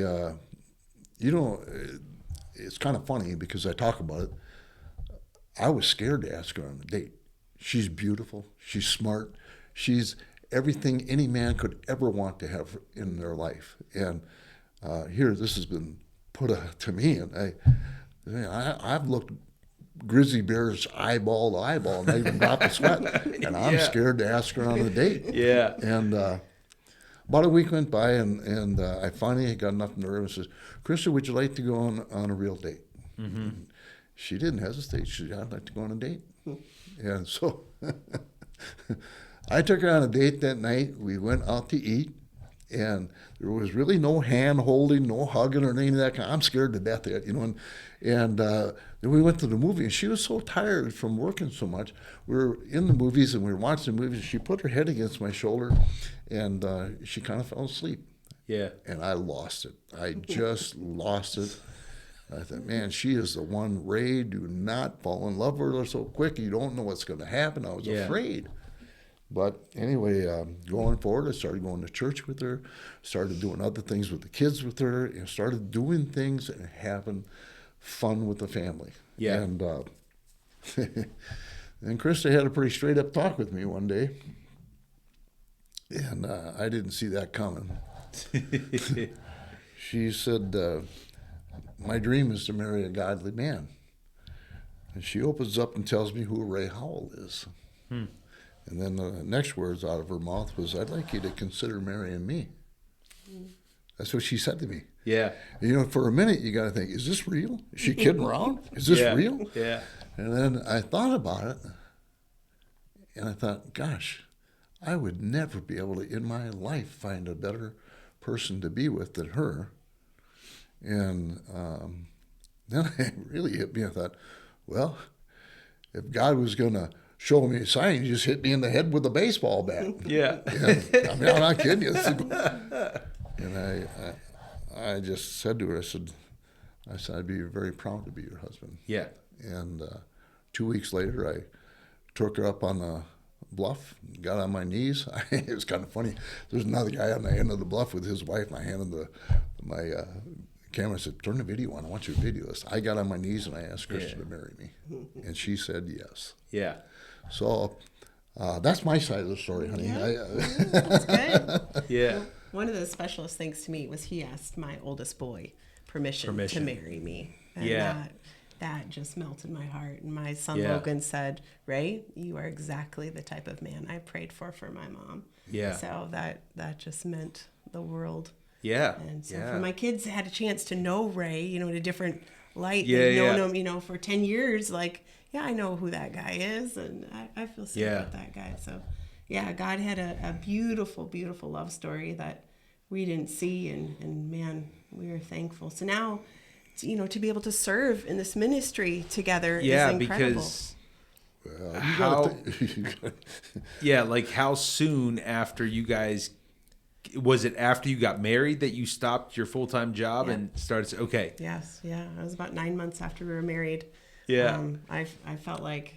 it's kind of funny because I talk about it. I was scared to ask her on a date. She's beautiful. She's smart. She's everything any man could ever want to have in their life. And here, this has been put to me, and I've looked grizzly bear's eyeball to eyeball, and I even dropped a sweat. And I'm scared to ask her on a date. Yeah. And about a week went by, and I finally got enough nerve and says, "Krysta, would you like to go on a real date?" Mm-hmm. She didn't hesitate. She said, "I'd like to go on a date." And so I took her on a date that night. We went out to eat, and there was really no hand holding, no hugging or anything of that kind. I'm scared to death of it, And then we went to the movie, and she was so tired from working so much. We were in the movies, and we were watching the movies. She put her head against my shoulder, and she kind of fell asleep. Yeah. And I lost it. I just lost it. I thought, man, she is the one. Ray, do not fall in love with her so quick. You don't know what's going to happen. I was afraid. But anyway, going forward, I started going to church with her, started doing other things with the kids with her, and started doing things and having fun with the family. Yeah. And then Krysta had a pretty straight up talk with me one day, and I didn't see that coming. She said, "My dream is to marry a godly man." And she opens up and tells me who Ray Howell is. And then the next words out of her mouth was, "I'd like you to consider marrying me." That's what she said to me. Yeah. And, for a minute, you got to think, is this real? Is she kidding around? Is this real? Yeah. And then I thought about it, and I thought, gosh, I would never be able to, in my life, find a better person to be with than her. And then it really hit me. I thought, well, if God was going to show me a sign, he just hit me in the head with a baseball bat. Yeah. I mean, I'm not kidding you. And I just said to her, I said, I'd be very proud to be your husband. Yeah. And 2 weeks later, I took her up on the bluff, got on my knees. It was kind of funny. There's another guy on the end of the bluff with his wife, and I handed my camera. I said, turn the video on. I want you to video this. I got on my knees and I asked Krysta to marry me. And she said yes. Yeah. So that's my side of the story, honey. Yeah. That's good. Yeah. One of the specialist things to me was he asked my oldest boy permission. To marry me. And that just melted my heart. And my son Logan said, Ray, you are exactly the type of man I prayed for my mom. Yeah. So that just meant the world. Yeah. And so for my kids had a chance to know Ray, in a different light. They've known him, for 10 years. Like, I know who that guy is. And I feel sad about that guy. So, God had a beautiful, beautiful love story that we didn't see. And man, we are thankful. So now, to be able to serve in this ministry together is incredible. Because how soon after you guys, was it after you got married that you stopped your full-time job and started? Okay. Yes. Yeah. It was about 9 months after we were married. Yeah. I felt like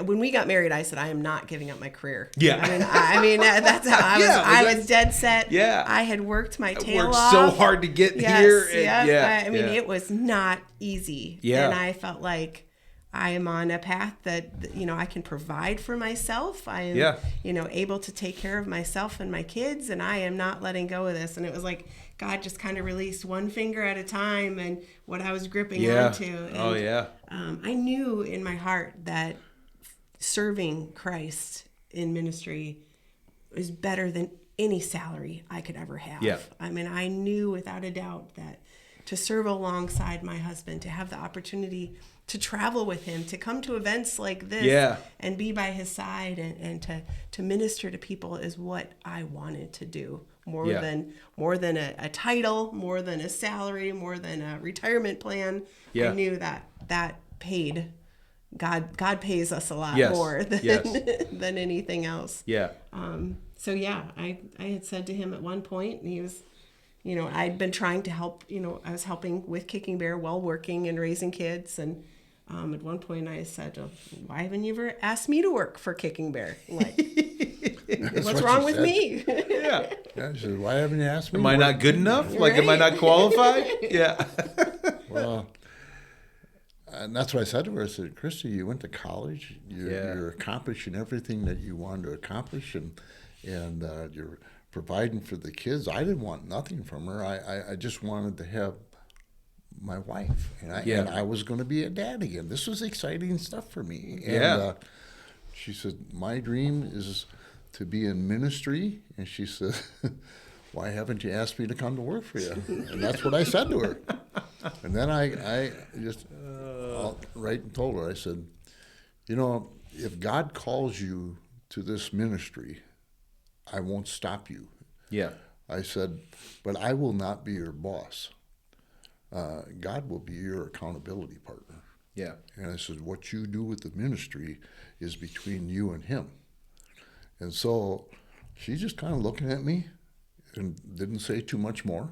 when we got married, I said, I am not giving up my career. Yeah. I mean, that's how I was. I was dead set. Yeah. I had worked my tail off. Worked so hard to get here. And, it was not easy. Yeah. And I felt like I am on a path that, I can provide for myself. I am, able to take care of myself and my kids, and I am not letting go of this. And it was like God just kind of released one finger at a time and what I was gripping onto. And, I knew in my heart that serving Christ in ministry is better than any salary I could ever have. Yeah. I mean, I knew without a doubt that to serve alongside my husband, to have the opportunity to travel with him, to come to events like this and be by his side and to minister to people is what I wanted to do more than a title, more than a salary, more than a retirement plan. I knew that paid. God pays us a lot more than anything else. Yeah. I had said to him at one point, and he was, I'd been trying to help, I was helping with Kicking Bear while working and raising kids. And at one point I said, why haven't you ever asked me to work for Kicking Bear? Like, what's wrong with me? She said, why haven't you asked me? Am I not good enough? Like, am I not qualified? Yeah. Well, and that's what I said to her. I said, Krysta, you went to college. You're accomplishing everything that you wanted to accomplish, and you're providing for the kids. I didn't want nothing from her. I just wanted to have my wife, and I was going to be a dad again. This was exciting stuff for me. And she said, my dream is to be in ministry. And she said, why haven't you asked me to come to work for you? And that's what I said to her. And then I just right and told her, I said, if God calls you to this ministry, I won't stop you. Yeah. I said, but I will not be your boss. God will be your accountability partner. Yeah. And I said, what you do with the ministry is between you and him. And so she's just kind of looking at me and didn't say too much more.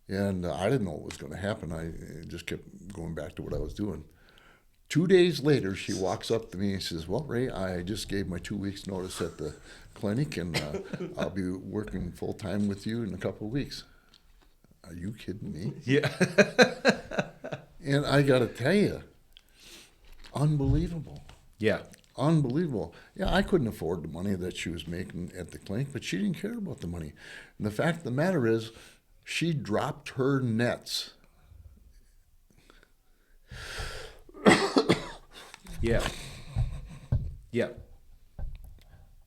And I didn't know what was going to happen. I just kept going back to what I was doing. 2 days later, she walks up to me and says, well, Ray, I just gave my 2 weeks notice at the clinic, and I'll be working full-time with you in a couple of weeks. Are you kidding me? Yeah. And I got to tell you, unbelievable. Yeah. Unbelievable. Yeah, I couldn't afford the money that she was making at the clinic, but she didn't care about the money. And the fact of the matter is, she dropped her nets. Yeah. Yeah.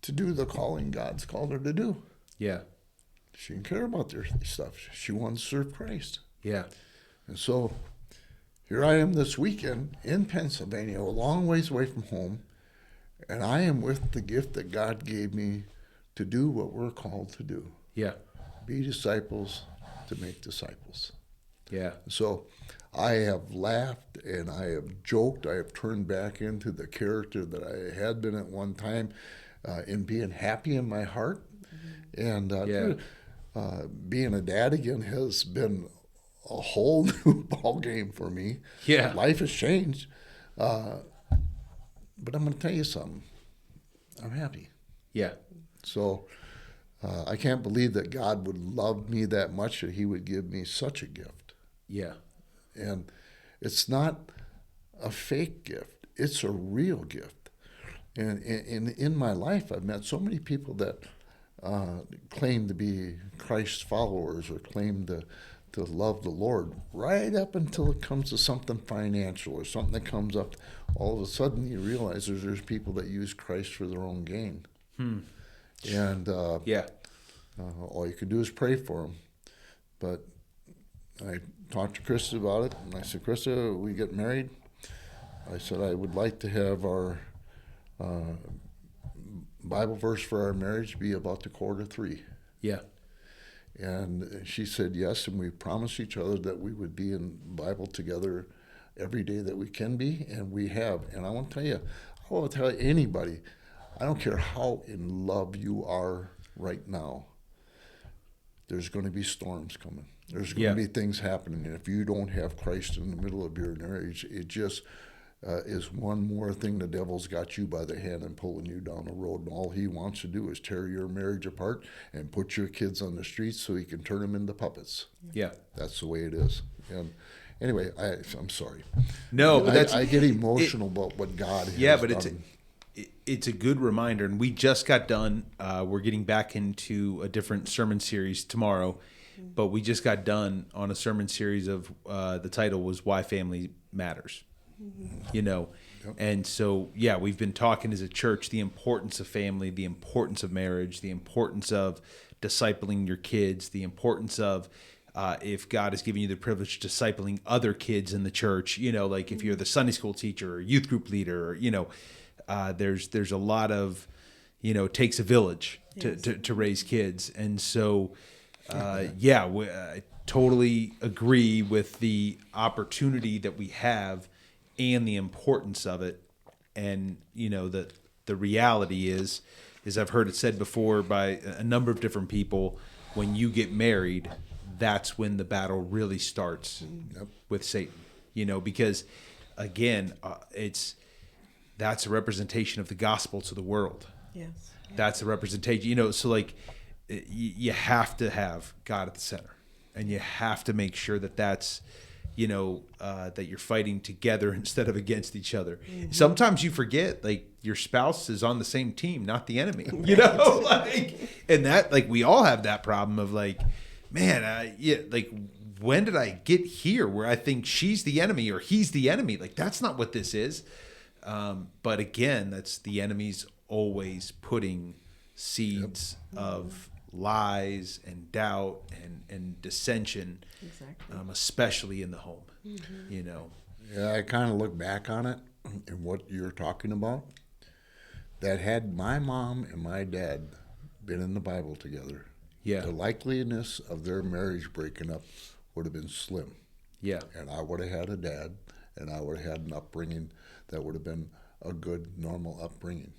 To do the calling God's called her to do. Yeah. She didn't care about their stuff. She wanted to serve Christ. Yeah. And so here I am this weekend in Pennsylvania, a long ways away from home, and I am with the gift that God gave me to do what we're called to do. Yeah. Be disciples to make disciples. Yeah. So I have laughed and I have joked. I have turned back into the character that I had been at one time, in being happy in my heart. And being a dad again has been a whole new ball game for me. Yeah. Life has changed. But I'm going to tell you something. I'm happy. Yeah. So I can't believe that God would love me that much, that he would give me such a gift. Yeah. And it's not a fake gift. It's a real gift. And in my life, I've met so many people that claim to be Christ followers or claim to love the Lord, right up until it comes to something financial or something that comes up. All of a sudden, you realize there's people that use Christ for their own gain. And all you can do is pray for them. But I talked to Krysta about it, and I said, Krysta, we get married. I said, I would like to have our Bible verse for our marriage be about the 3:15. Yeah. And she said yes, and we promised each other that we would be in Bible together every day that we can be, and we have. And I want to tell anybody, I don't care how in love you are right now, there's going to be storms coming. There's going to be things happening. And if you don't have Christ in the middle of your marriage, it just is one more thing the devil's got you by the hand and pulling you down the road. And all he wants to do is tear your marriage apart and put your kids on the streets so he can turn them into puppets. Yeah. That's the way it is. And anyway, I'm sorry. No, but I get emotional about what God has done. It's a good reminder, and we just got done. We're getting back into a different sermon series tomorrow, but we just got done on a sermon series of the title was Why Family Matters. You know, and so we've been talking as a church the importance of family, the importance of marriage, the importance of discipling your kids, the importance of if God has given you the privilege of discipling other kids in the church. You know, like if you're the Sunday school teacher or youth group leader, or, you know. There's a lot of, it takes a village to raise kids. And so, I totally agree with the opportunity that we have and the importance of it. And, the reality is I've heard it said before by a number of different people, when you get married, that's when the battle really starts with Satan, because again, that's a representation of the gospel to the world. Yes. That's a representation, so like you have to have God at the center, and you have to make sure that that's, that you're fighting together instead of against each other. Mm-hmm. Sometimes you forget, like, your spouse is on the same team, not the enemy, and that, like, we all have that problem of like, man, when did I get here where I think she's the enemy or he's the enemy? Like, that's not what this is. But again, that's the enemy's always putting seeds of lies and doubt and dissension, especially in the home. Yeah, I kind of look back on it and what you're talking about. That had my mom and my dad been in the Bible together, the likeliness of their marriage breaking up would have been slim. Yeah, and I would have had a dad, and I would have had an upbringing that would have been a good, normal upbringing.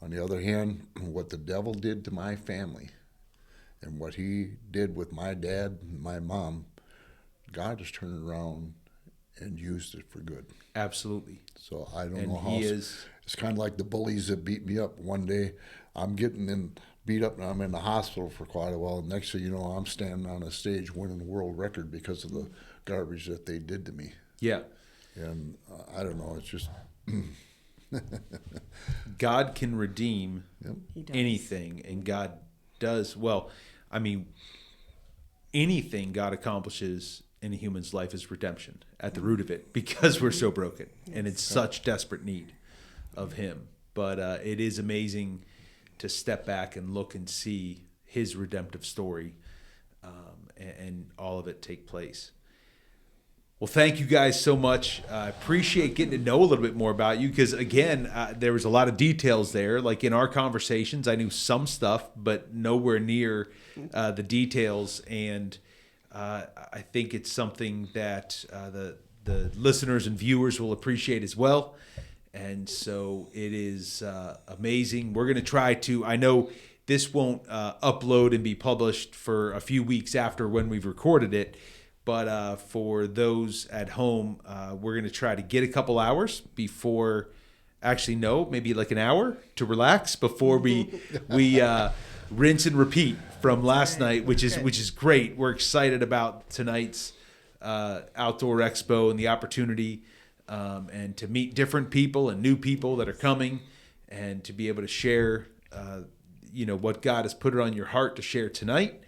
On the other hand, what the devil did to my family and what he did with my dad and my mom, God has turned around and used it for good. Absolutely. So I don't know how it's kind of like the bullies that beat me up. One day I'm getting beat up and I'm in the hospital for quite a while. Next thing you know, I'm standing on a stage winning the world record because of the garbage that they did to me. Yeah. And I don't know, it's just... God can redeem anything, and God does. Well, I mean, anything God accomplishes in a human's life is redemption at the root of it, because we're so broken and in such desperate need of Him. But it is amazing to step back and look and see His redemptive story and all of it take place. Well, thank you guys so much. I appreciate getting to know a little bit more about you because, again, there was a lot of details there. Like in our conversations, I knew some stuff, but nowhere near the details. And I think it's something that the listeners and viewers will appreciate as well. And so it is amazing. We're going to try to, I know this won't upload and be published for a few weeks after when we've recorded it, but for those at home, we're going to try to get a couple hours before, actually no, maybe like an hour to relax before we rinse and repeat from last night, which is great. We're excited about tonight's Outdoor Expo and the opportunity and to meet different people and new people that are coming, and to be able to share what God has put it on your heart to share tonight.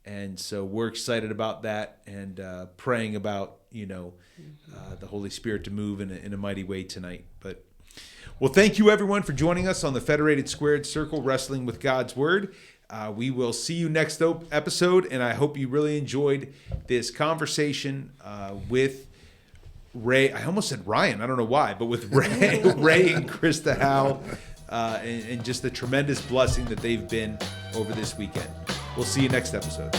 And so we're excited about that, and praying about the Holy Spirit to move in a mighty way tonight. But well, thank you everyone for joining us on the Federated Squared Circle, Wrestling with God's Word. We will see you next episode, and I hope you really enjoyed this conversation with Ray. I almost said Ryan. I don't know why, but with Ray and Krysta Howell, and just the tremendous blessing that they've been over this weekend. We'll see you next episode.